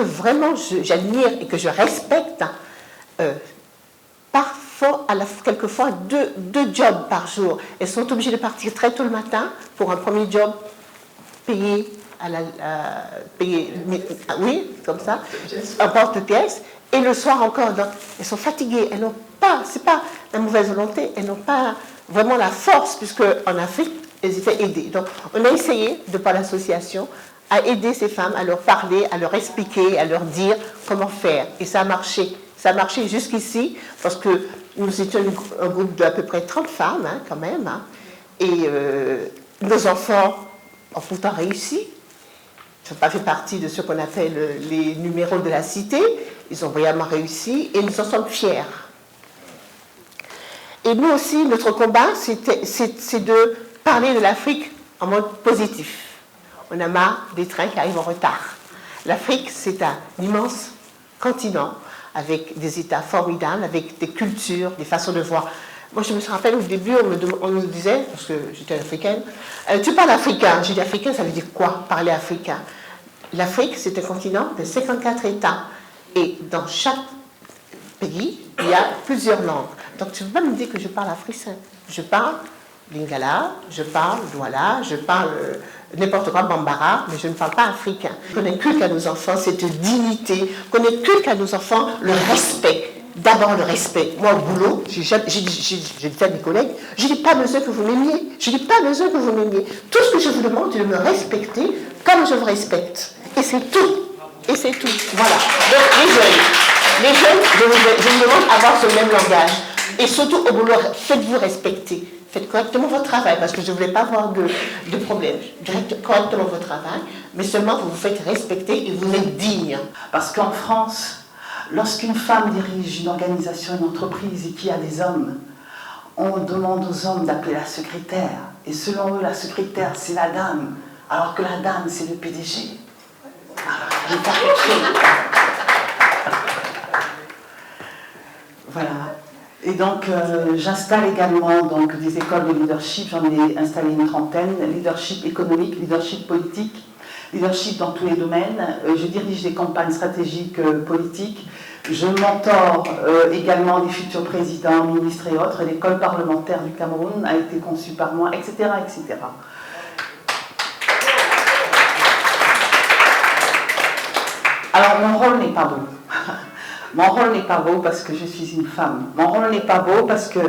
vraiment j'admire et que je respecte, font quelquefois deux jobs par jour. Elles sont obligées de partir très tôt le matin pour un premier job payé oui, comme ça, un porte-pièce, et le soir encore. Donc, elles sont fatiguées, elles n'ont pas, c'est pas la mauvaise volonté, elles n'ont pas vraiment la force, puisque en Afrique, elles étaient aidées. Donc, on a essayé, de par l'association, à aider ces femmes, à leur parler, à leur expliquer, à leur dire comment faire. Et ça a marché. Ça a marché jusqu'ici, parce que nous étions un groupe d'à peu près 30 femmes, hein, quand même. Hein, et nos enfants ont pourtant réussi. Ils n'ont pas fait partie de ce qu'on appelle les numéros de la cité. Ils ont vraiment réussi et nous en sommes fiers. Et nous aussi, notre combat, c'est de parler de l'Afrique en mode positif. On a marre des trains qui arrivent en retard. L'Afrique, c'est un immense continent avec des États formidables, avec des cultures, des façons de voir. Moi, je me rappelle au début, on nous disait, parce que j'étais africaine, tu parles africain. J'ai dit africain, ça veut dire quoi, parler africain? L'Afrique, c'est un continent de 54 États. Et dans chaque pays, il y a plusieurs langues. Donc, tu ne peux pas me dire que je parle africain. Je parle lingala, je parle douala, je parle n'importe quoi, bambara, mais je ne parle pas africain. Qu'on inculque à nos enfants cette dignité, qu'on inculque à nos enfants le respect. D'abord le respect. Moi, au boulot, j'ai dit à mes collègues, je n'ai pas besoin que vous m'aimiez. Je n'ai pas besoin que vous m'aimiez. Tout ce que je vous demande, c'est de me respecter comme je vous respecte. Et c'est tout. Et c'est tout. Voilà. Donc, les jeunes, je vous demande d'avoir ce même langage. Et surtout, au boulot, faites-vous respecter. Faites correctement votre travail, parce que je ne voulais pas avoir de problème. Faites correctement votre travail, mais seulement vous vous faites respecter et vous êtes digne. Parce qu'en France, lorsqu'une femme dirige une organisation, une entreprise et qu'il y a des hommes, on demande aux hommes d'appeler la secrétaire. Et selon eux, la secrétaire, c'est la dame, alors que la dame, c'est le PDG. Alors, voilà. Et donc, j'installe également donc, des écoles de leadership. J'en ai installé une trentaine. Leadership économique, leadership politique, leadership dans tous les domaines. Je dirige des campagnes stratégiques politiques. Je mentor également des futurs présidents, ministres et autres. L'école parlementaire du Cameroun a été conçue par moi, etc., etc. Alors, mon rôle n'est pas beau. Mon rôle n'est pas beau parce que je suis une femme. Mon rôle n'est pas beau parce que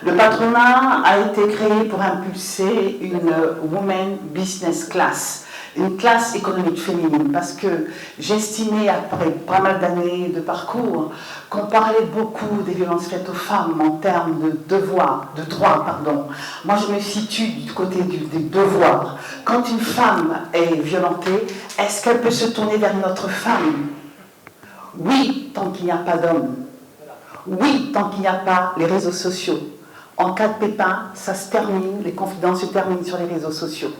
le patronat a été créé pour impulser une woman business class, une classe économique féminine, parce que j'estimais, après pas mal d'années de parcours, qu'on parlait beaucoup des violences faites aux femmes en termes de devoirs, de droits, pardon. Moi, je me situe du côté des devoirs. Quand une femme est violentée, est-ce qu'elle peut se tourner vers une autre femme? Oui, tant qu'il n'y a pas d'hommes. Oui, tant qu'il n'y a pas les réseaux sociaux. En cas de pépin, ça se termine, les confidences se terminent sur les réseaux sociaux.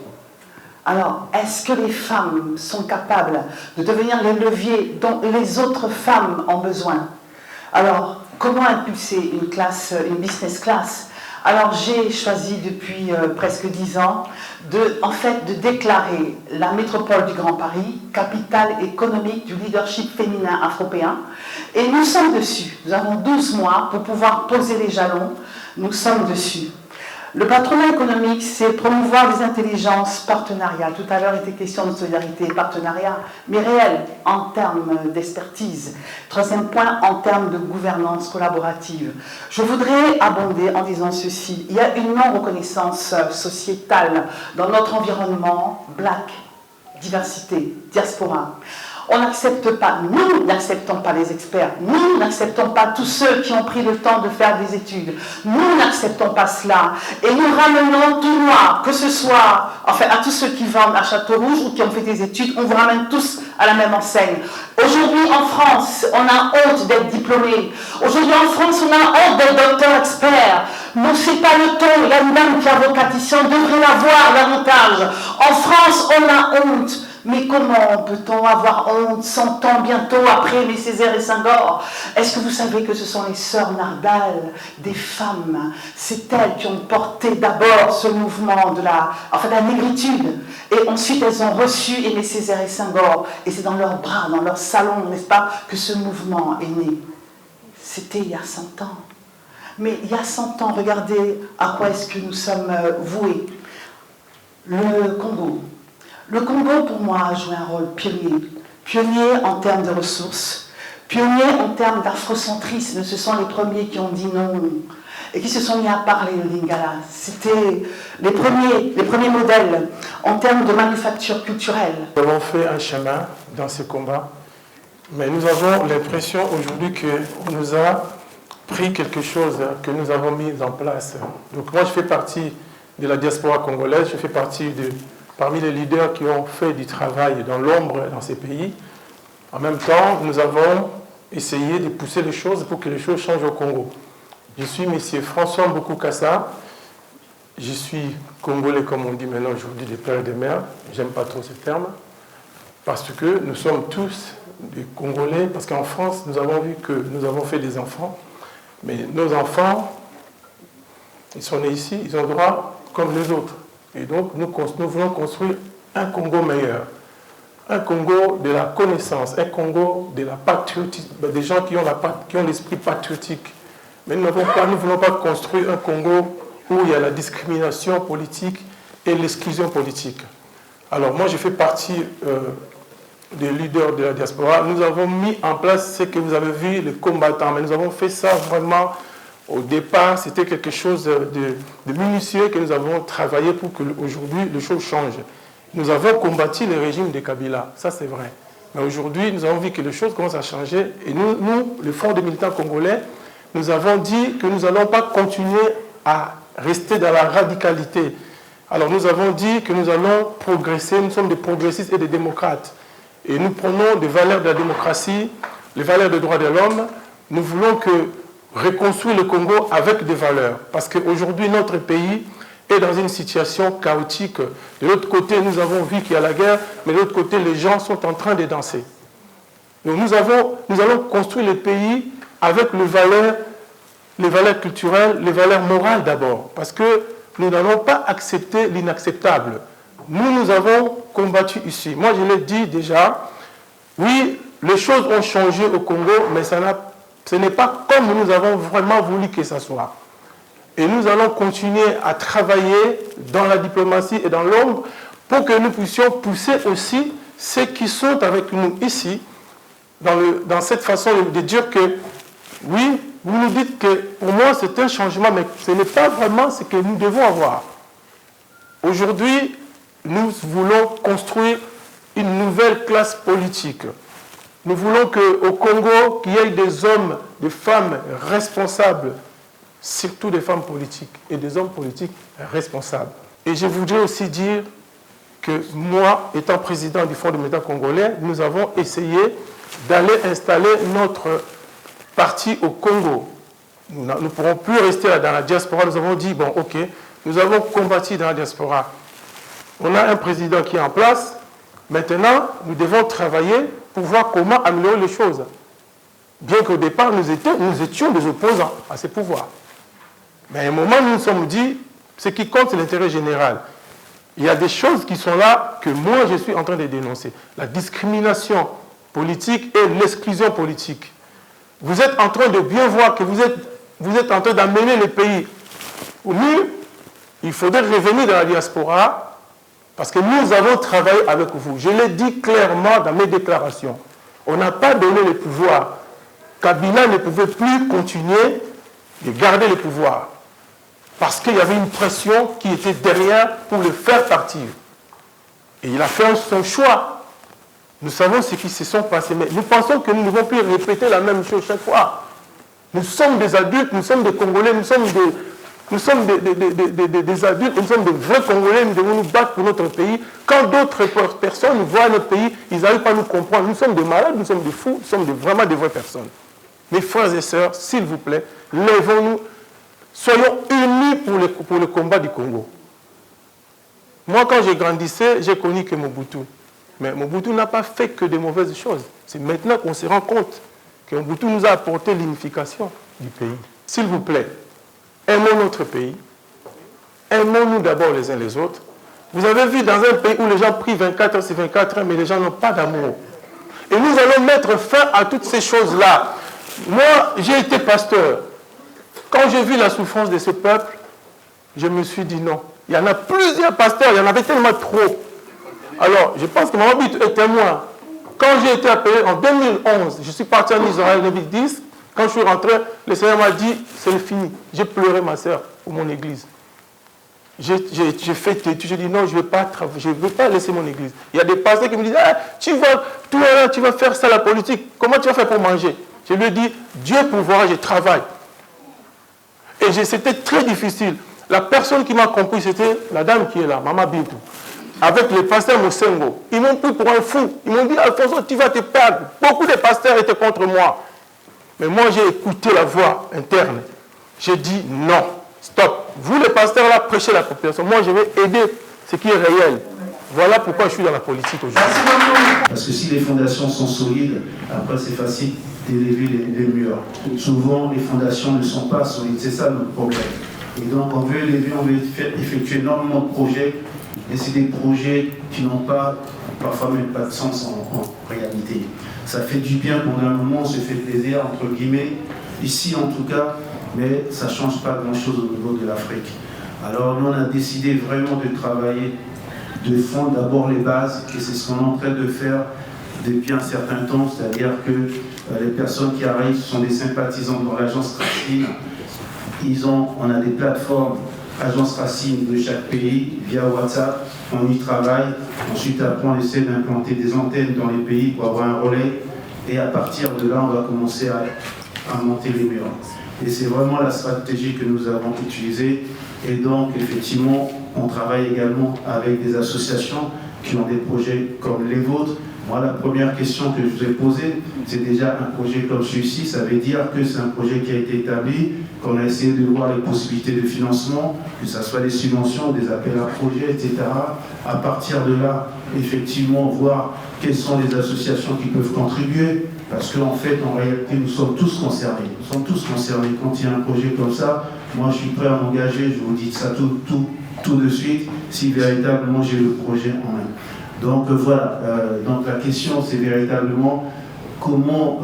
Alors, est-ce que les femmes sont capables de devenir les leviers dont les autres femmes ont besoin? Alors, comment impulser une business class? Alors, j'ai choisi depuis presque 10 ans de déclarer la métropole du Grand Paris capitale économique du leadership féminin afropéen. Et nous sommes dessus. Nous avons 12 mois pour pouvoir poser les jalons. Nous sommes dessus. Le patronat économique, c'est promouvoir des intelligences partenariales. Tout à l'heure, il était question de solidarité et partenariat, mais réel en termes d'expertise. Troisième point, en termes de gouvernance collaborative. Je voudrais abonder en disant ceci. Il y a une non-reconnaissance sociétale dans notre environnement, black, diversité, diaspora. On n'accepte pas, nous n'acceptons pas les experts, nous n'acceptons pas tous ceux qui ont pris le temps de faire des études, nous n'acceptons pas cela, et nous ramenons tout noir, que ce soit, enfin à tous ceux qui vendent à Château-Rouge ou qui ont fait des études, on vous ramène tous à la même enseigne. Aujourd'hui en France, on a honte d'être diplômé, aujourd'hui en France, on a honte d'être docteur expert, non c'est pas le ton, il y a une dame qui est avocaticienne, on devrait l'avoir davantage. En France, on a honte. Mais comment peut-on avoir honte 100 ans bientôt après les Césaire et Senghor? Est-ce que vous savez que ce sont les sœurs Nardal, des femmes? C'est elles qui ont porté d'abord ce mouvement de la négritude. Et ensuite, elles ont reçu Aimé Césaire et Senghor. Et c'est dans leurs bras, dans leur salon, n'est-ce pas, que ce mouvement est né. C'était il y a 100 ans. Mais il y a 100 ans, regardez à quoi est-ce que nous sommes voués. Le Congo. Le Congo, pour moi, a joué un rôle pionnier. Pionnier en termes de ressources, pionnier en termes d'afrocentrisme. Ce sont les premiers qui ont dit non et qui se sont mis à parler le Lingala. C'était les premiers modèles en termes de manufacture culturelle. Nous avons fait un chemin dans ce combat, mais nous avons l'impression aujourd'hui qu'on nous a pris quelque chose que nous avons mis en place. Donc moi, je fais partie de la diaspora congolaise, je fais partie parmi les leaders qui ont fait du travail dans l'ombre dans ces pays. En même temps, nous avons essayé de pousser les choses pour que les choses changent au Congo. Je suis M. François Mbokukassa. Je suis congolais, comme on dit maintenant aujourd'hui, des pères et des mères. J'aime pas trop ce terme. Parce que nous sommes tous des Congolais. Parce qu'en France, nous avons vu que nous avons fait des enfants. Mais nos enfants, ils sont nés ici, ils ont droit comme les autres. Et donc, nous voulons construire un Congo meilleur. Un Congo de la connaissance, un Congo de la patriotisme, des gens qui ont l'esprit patriotique. Mais nous ne voulons pas construire un Congo où il y a la discrimination politique et l'exclusion politique. Alors moi, je fais partie des leaders de la diaspora. Nous avons mis en place ce que vous avez vu, les combattants. Mais nous avons fait ça vraiment, au départ, c'était quelque chose de minutieux que nous avons travaillé pour qu'aujourd'hui, les choses changent. Nous avons combattu le régime de Kabila, ça c'est vrai. Mais aujourd'hui, nous avons vu que les choses commencent à changer. Et nous, le Front des militants congolais, nous avons dit que nous n'allons pas continuer à rester dans la radicalité. Alors nous avons dit que nous allons progresser, nous sommes des progressistes et des démocrates. Et nous prenons des valeurs de la démocratie, les valeurs des droits de l'homme. Nous voulons reconstruire le Congo avec des valeurs. Parce qu'aujourd'hui, notre pays est dans une situation chaotique. De l'autre côté, nous avons vu qu'il y a la guerre, mais de l'autre côté, les gens sont en train de danser. Donc nous allons construire le pays avec les valeurs culturelles, les valeurs morales d'abord, parce que nous n'allons pas accepter l'inacceptable. Nous avons combattu ici. Moi, je l'ai dit déjà, oui, les choses ont changé au Congo, mais ce n'est pas comme nous avons vraiment voulu que ça soit. Et nous allons continuer à travailler dans la diplomatie et dans l'ombre pour que nous puissions pousser aussi ceux qui sont avec nous ici, dans cette façon de dire que, oui, vous nous dites que pour moi c'est un changement, mais ce n'est pas vraiment ce que nous devons avoir. Aujourd'hui, nous voulons construire une nouvelle classe politique. Nous voulons qu'au Congo, qu'il y ait des hommes, des femmes responsables, surtout des femmes politiques et des hommes politiques responsables. Et je voudrais aussi dire que moi, étant président du Front des militants congolais, nous avons essayé d'aller installer notre parti au Congo. Nous ne pourrons plus rester là dans la diaspora. Nous avons dit, bon, ok, nous avons combattu dans la diaspora. On a un président qui est en place. Maintenant, nous devons travailler pour voir comment améliorer les choses. Bien qu'au départ, nous étions des opposants à ces pouvoirs. Mais à un moment, nous nous sommes dit, ce qui compte, c'est l'intérêt général. Il y a des choses qui sont là que moi, je suis en train de dénoncer. La discrimination politique et l'exclusion politique. Vous êtes en train de bien voir que vous êtes en train d'amener le pays au mieux. Il faudrait revenir dans la diaspora parce que nous avons travaillé avec vous. Je l'ai dit clairement dans mes déclarations. On n'a pas donné le pouvoir. Kabila ne pouvait plus continuer de garder le pouvoir parce qu'il y avait une pression qui était derrière pour le faire partir. Et il a fait son choix. Nous savons ce qui se sont passés, mais nous pensons que nous ne devons plus répéter la même chose chaque fois. Nous sommes des adultes, nous sommes des Congolais, nous sommes des adultes, nous sommes des vrais Congolais, nous devons nous battre pour notre pays. Quand d'autres personnes voient notre pays, ils n'arrivent pas à nous comprendre. Nous sommes des malades, nous sommes des fous, nous sommes vraiment des vraies personnes. Mes frères et sœurs, s'il vous plaît, lèvons-nous, soyons unis pour le combat du Congo. Moi, quand j'ai grandissé, j'ai connu que Mobutu. Mais Mobutu n'a pas fait que de mauvaises choses. C'est maintenant qu'on se rend compte que Mobutu nous a apporté l'unification du pays. S'il vous plaît, aimons notre pays. Aimons-nous d'abord les uns les autres. Vous avez vu dans un pays où les gens prient 24 heures sur 24 heures, mais les gens n'ont pas d'amour. Et nous allons mettre fin à toutes ces choses-là. Moi, j'ai été pasteur. Quand j'ai vu la souffrance de ce peuple, je me suis dit non. Il y en a plusieurs pasteurs, il y en avait tellement trop. Alors, je pense que Maman Bintou est témoin. Quand j'ai été appelé en 2011, je suis parti en Israël en 2010. Quand je suis rentré, le Seigneur m'a dit, c'est fini. J'ai pleuré ma soeur pour mon église. J'ai fait têtu, j'ai dit non, je ne veux pas laisser mon église. Il y a des pasteurs qui me disent, ah, tu vas faire ça la politique, comment tu vas faire pour manger? Je lui ai dit, Dieu pourvoira, je travaille. Et c'était très difficile. La personne qui m'a compris, c'était la dame qui est là, Maman Bintou, avec le pasteur Moussengo. Ils m'ont pris pour un fou. Ils m'ont dit, Alfonso, tu vas te perdre. Beaucoup de pasteurs étaient contre moi. Mais moi, j'ai écouté la voix interne. J'ai dit non, stop. Vous, les pasteurs, là, prêchez la population. Moi, je vais aider ce qui est réel. Voilà pourquoi je suis dans la politique aujourd'hui. Parce que si les fondations sont solides, après, c'est facile d'élever les murs. Souvent, les fondations ne sont pas solides. C'est ça notre problème. Et donc, on veut élever, on veut effectuer énormément de projets. Et c'est des projets qui n'ont pas, parfois même pas de sens en réalité. Ça fait du bien pendant un moment, on se fait plaisir, entre guillemets, ici en tout cas, mais ça ne change pas grand-chose au niveau de l'Afrique. Alors nous, on a décidé vraiment de travailler, de fondre d'abord les bases, et c'est ce qu'on est en train de faire depuis un certain temps, c'est-à-dire que les personnes qui arrivent sont des sympathisants dans l'agence Racine. On a des plateformes, agence Racine de chaque pays, via WhatsApp, on y travaille. Ensuite, après, on essaie d'implanter des antennes dans les pays pour avoir un relais. Et à partir de là, on va commencer à monter les murs. Et c'est vraiment la stratégie que nous avons utilisée. Et donc, effectivement, on travaille également avec des associations qui ont des projets comme les vôtres. Moi, la première question que je vous ai posée, c'est déjà un projet comme celui-ci. Ça veut dire que c'est un projet qui a été établi, qu'on a essayé de voir les possibilités de financement, que ce soit des subventions, des appels à projets, etc. À partir de là, effectivement, voir quelles sont les associations qui peuvent contribuer. Parce qu'en fait, en réalité, nous sommes tous concernés. Nous sommes tous concernés. Quand il y a un projet comme ça, moi, je suis prêt à m'engager. Je vous dis ça tout de suite, si véritablement j'ai le projet en main. Donc voilà, donc la question c'est véritablement comment,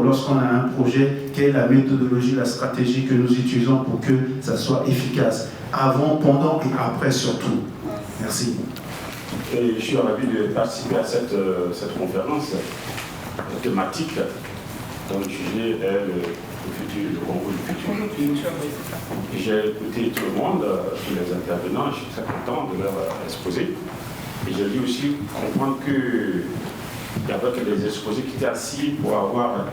lorsqu'on a un projet, quelle est la méthodologie, la stratégie que nous utilisons pour que ça soit efficace, avant, pendant et après surtout. Merci. Et je suis ravi de participer à cette conférence thématique dont le sujet est le Congo du futur. J'ai écouté tout le monde, tous les intervenants, je suis très content de leur exposer. Et j'ai dû aussi comprendre qu'il y avait que des exposés qui étaient assis pour répondre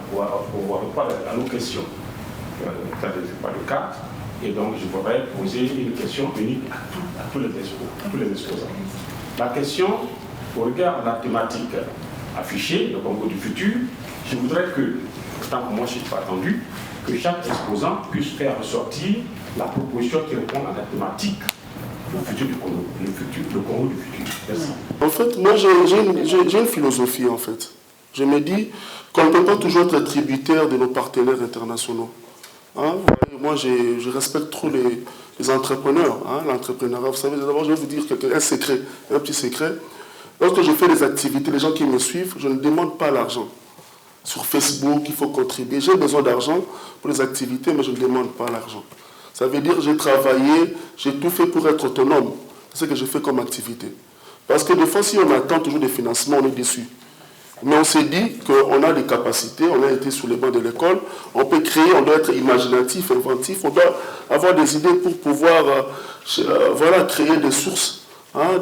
à nos questions. Ça n'est pas le cas. Et donc, je voudrais poser une question unique à tous les exposants. La question, au regard de la thématique affichée, le Congo du futur, je voudrais que, tant que moi je ne suis pas attendu, que chaque exposant puisse faire ressortir la proposition qui répond à la thématique. Le futur du Congo, le Congo du futur. Merci. En fait, moi j'ai une philosophie en fait. Je me dis qu'on ne peut pas toujours être tributaire de nos partenaires internationaux. Hein? Moi je respecte trop les entrepreneurs, hein? L'entrepreneuriat. Vous savez, d'abord je vais vous dire un secret, un petit secret. Lorsque je fais des activités, les gens qui me suivent, je ne demande pas l'argent. Sur Facebook, il faut contribuer. J'ai besoin d'argent pour les activités, mais je ne demande pas l'argent. Ça veut dire que j'ai travaillé, j'ai tout fait pour être autonome. C'est ce que j'ai fait comme activité. Parce que des fois, si on attend toujours des financements, on est déçu. Mais on s'est dit qu'on a des capacités, on a été sur les bancs de l'école, on peut créer, on doit être imaginatif, inventif, on doit avoir des idées pour pouvoir créer des sources, hein,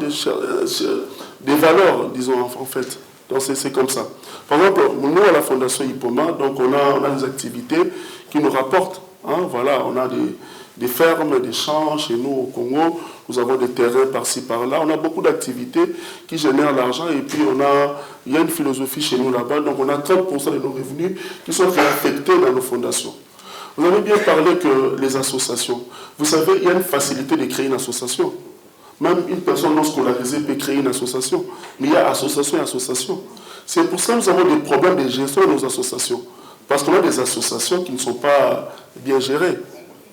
des valeurs, disons en fait. Donc c'est comme ça. Par exemple, nous à la Fondation Ipoma, donc on a des activités qui nous rapportent. Hein, voilà, on a des fermes, des champs chez nous au Congo, nous avons des terrains par-ci par-là, on a beaucoup d'activités qui génèrent l'argent et puis il y a une philosophie chez nous là-bas, donc on a 30% de nos revenus qui sont réaffectés dans nos fondations. Vous avez bien parlé que les associations, vous savez, il y a une facilité de créer une association. Même une personne non scolarisée peut créer une association, mais il y a association et association. C'est pour ça que nous avons des problèmes de gestion de nos associations. Parce qu'on a des associations qui ne sont pas bien gérées.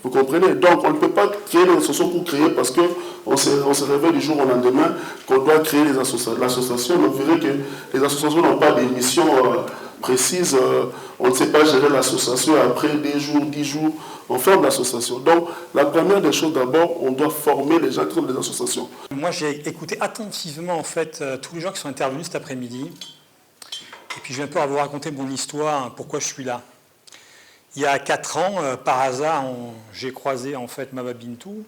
Vous comprenez? Donc, on ne peut pas créer une association pour créer parce qu'on se réveille du jour au lendemain qu'on doit créer l'association. Donc, vous verrez que les associations n'ont pas des missions précise, on ne sait pas gérer l'association, après 2 jours, 10 jours, on ferme l'association. Donc, la première des choses, d'abord, on doit former les gens qui ont des associations. Moi, j'ai écouté attentivement, en fait, tous les gens qui sont intervenus cet après-midi. Et puis, je vais un peu vous raconter mon histoire, pourquoi je suis là. Il y a 4 ans, par hasard, j'ai croisé, en fait, Maba Bintou,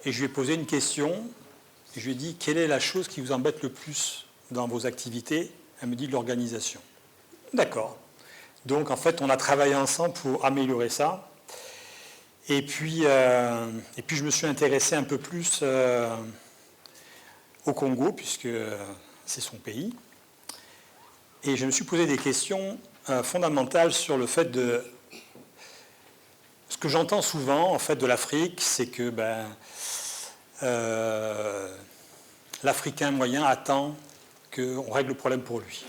et je lui ai posé une question, et je lui ai dit, quelle est la chose qui vous embête le plus dans vos activités? Elle me dit, l'organisation. D'accord. Donc, en fait, on a travaillé ensemble pour améliorer ça. Et puis je me suis intéressé un peu plus au Congo, puisque c'est son pays. Et je me suis posé des questions fondamentales sur le fait de... Ce que j'entends souvent, en fait, de l'Afrique, c'est que l'Africain moyen attend qu'on règle le problème pour lui.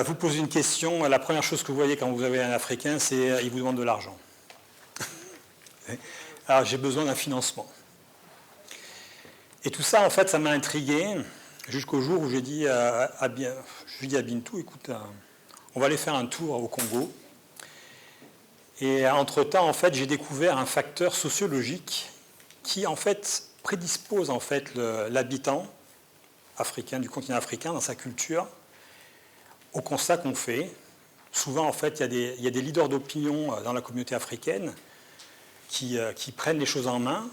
Vous posez une question, la première chose que vous voyez quand vous avez un Africain, c'est il vous demande de l'argent. Alors j'ai besoin d'un financement. Et tout ça, en fait, ça m'a intrigué jusqu'au jour où j'ai dit à Bintou, écoute, on va aller faire un tour au Congo. Et entre-temps, en fait, j'ai découvert un facteur sociologique qui, en fait, prédispose en fait l'habitant africain, du continent africain, dans sa culture, au constat qu'on fait. Souvent, en fait, il y a des leaders d'opinion dans la communauté africaine qui prennent les choses en main,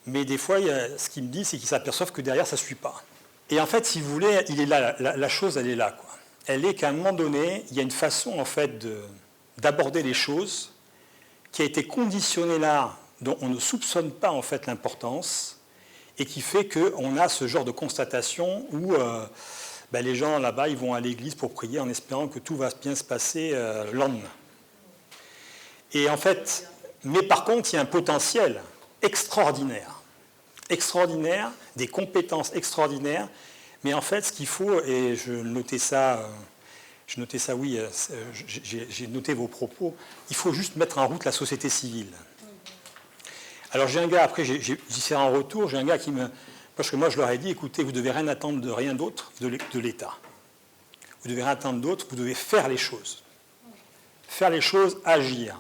mais des fois, ce qu'ils me disent, c'est qu'ils s'aperçoivent que derrière, ça ne suit pas. Et en fait, si vous voulez, il est là, la chose, elle est là, quoi. Elle est qu'à un moment donné, il y a une façon, en fait, d'aborder les choses qui a été conditionnée là, dont on ne soupçonne pas, en fait, l'importance, et qui fait qu'on a ce genre de constatation où les gens là-bas, ils vont à l'église pour prier en espérant que tout va bien se passer le lendemain. Et en fait, mais par contre, il y a un potentiel extraordinaire, des compétences extraordinaires, mais en fait, ce qu'il faut, et je notais ça, oui, j'ai noté vos propos, il faut juste mettre en route la société civile. Alors j'ai un gars, après j'y serai en retour, j'ai un gars qui me... Parce que moi je leur ai dit, écoutez, vous ne devez rien attendre de rien d'autre de l'État. Vous ne devez rien attendre d'autre, vous devez faire les choses. Faire les choses, agir.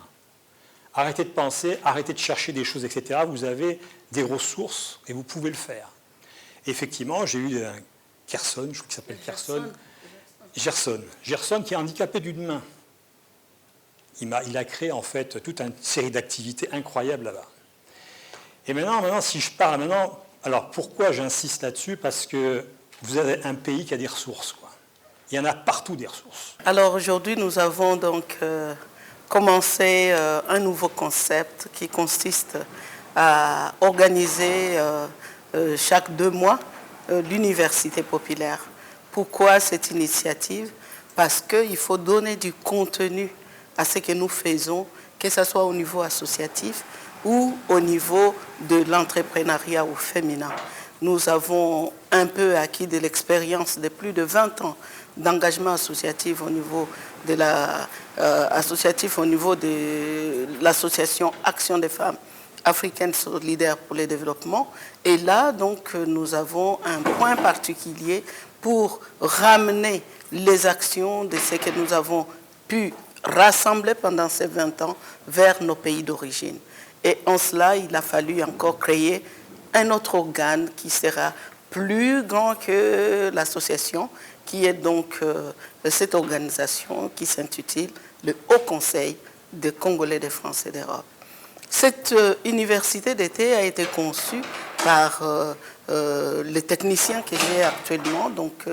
Arrêtez de penser, arrêtez de chercher des choses, etc. Vous avez des ressources et vous pouvez le faire. Et effectivement, j'ai eu Gerson, je crois qu'il s'appelle Gerson qui est handicapé d'une main. Il a créé en fait toute une série d'activités incroyables là-bas. Et maintenant, si je parle alors pourquoi j'insiste là-dessus? Parce que vous avez un pays qui a des ressources, quoi. Il y en a partout des ressources. Alors aujourd'hui, nous avons donc commencé un nouveau concept qui consiste à organiser chaque 2 mois l'université populaire. Pourquoi cette initiative? Parce qu'il faut donner du contenu à ce que nous faisons, que ce soit au niveau associatif ou au niveau de l'entrepreneuriat au féminin. Nous avons un peu acquis de l'expérience de plus de 20 ans d'engagement associatif au niveau de l'association Action des femmes africaines solidaires pour le développement. Et là, donc, nous avons un point particulier pour ramener les actions de ce que nous avons pu rassembler pendant ces 20 ans vers nos pays d'origine. Et en cela, il a fallu encore créer un autre organe qui sera plus grand que l'association, qui est donc cette organisation qui s'intitule le Haut Conseil des Congolais de France et d'Europe. Cette université d'été a été conçue par les techniciens que j'ai actuellement, donc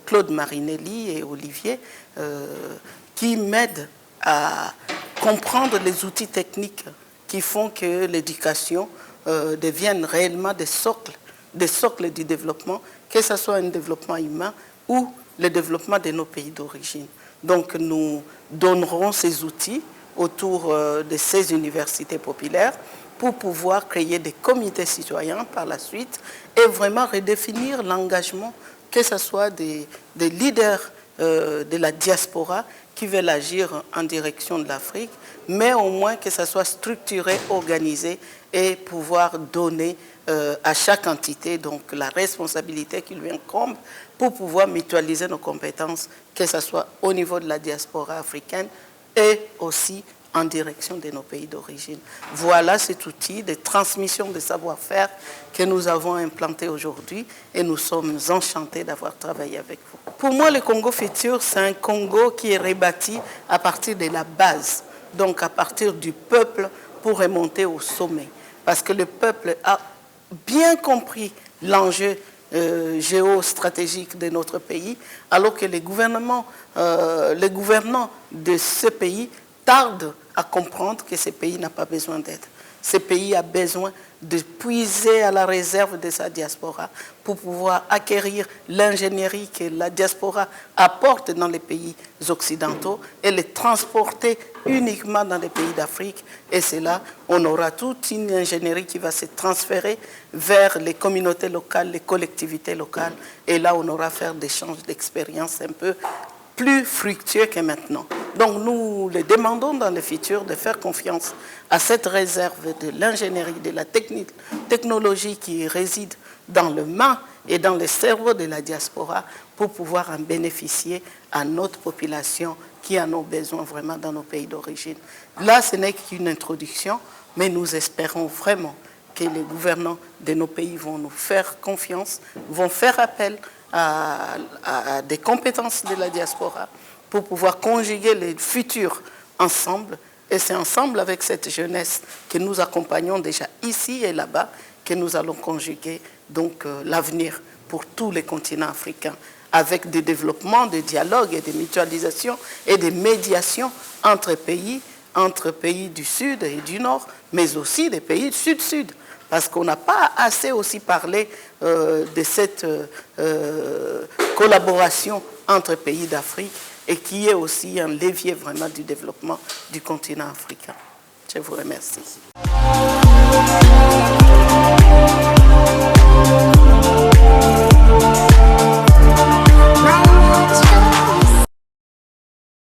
Claude Marinelli et Olivier, qui m'aident à comprendre les outils techniques qui font que l'éducation devienne réellement des socles du développement, que ce soit un développement humain ou le développement de nos pays d'origine. Donc nous donnerons ces outils autour de ces universités populaires pour pouvoir créer des comités citoyens par la suite et vraiment redéfinir l'engagement, que ce soit des leaders de la diaspora qui veulent agir en direction de l'Afrique, mais au moins que ça soit structuré, organisé et pouvoir donner à chaque entité donc la responsabilité qui lui incombe pour pouvoir mutualiser nos compétences, que ce soit au niveau de la diaspora africaine et aussi en direction de nos pays d'origine. Voilà cet outil de transmission de savoir-faire que nous avons implanté aujourd'hui et nous sommes enchantés d'avoir travaillé avec vous. Pour moi, le Congo futur, c'est un Congo qui est rebâti à partir de la base, donc à partir du peuple pour remonter au sommet. Parce que le peuple a bien compris l'enjeu géostratégique de notre pays, alors que les gouvernants de ce pays tardent à comprendre que ce pays n'a pas besoin d'aide. Ce pays a besoin de puiser à la réserve de sa diaspora pour pouvoir acquérir l'ingénierie que la diaspora apporte dans les pays occidentaux et les transporter uniquement dans les pays d'Afrique. Et c'est là on aura toute une ingénierie qui va se transférer vers les communautés locales, les collectivités locales. Et là, on aura faire des échanges d'expériences un peu plus fructueux que maintenant. Donc nous les demandons dans le futur de faire confiance à cette réserve de l'ingénierie, de la technologie qui réside dans le main et dans le cerveau de la diaspora pour pouvoir en bénéficier à notre population qui en a besoin vraiment dans nos pays d'origine. Là, ce n'est qu'une introduction, mais nous espérons vraiment que les gouvernants de nos pays vont nous faire confiance, vont faire appel à des compétences de la diaspora pour pouvoir conjuguer les futurs ensemble. Et c'est ensemble avec cette jeunesse que nous accompagnons déjà ici et là-bas que nous allons conjuguer donc l'avenir pour tous les continents africains avec des développements, des dialogues et des mutualisations et des médiations entre pays du Sud et du Nord, mais aussi des pays du Sud-Sud. Parce qu'on n'a pas assez aussi parlé de cette collaboration entre pays d'Afrique et qui est aussi un levier vraiment du développement du continent africain. Je vous remercie.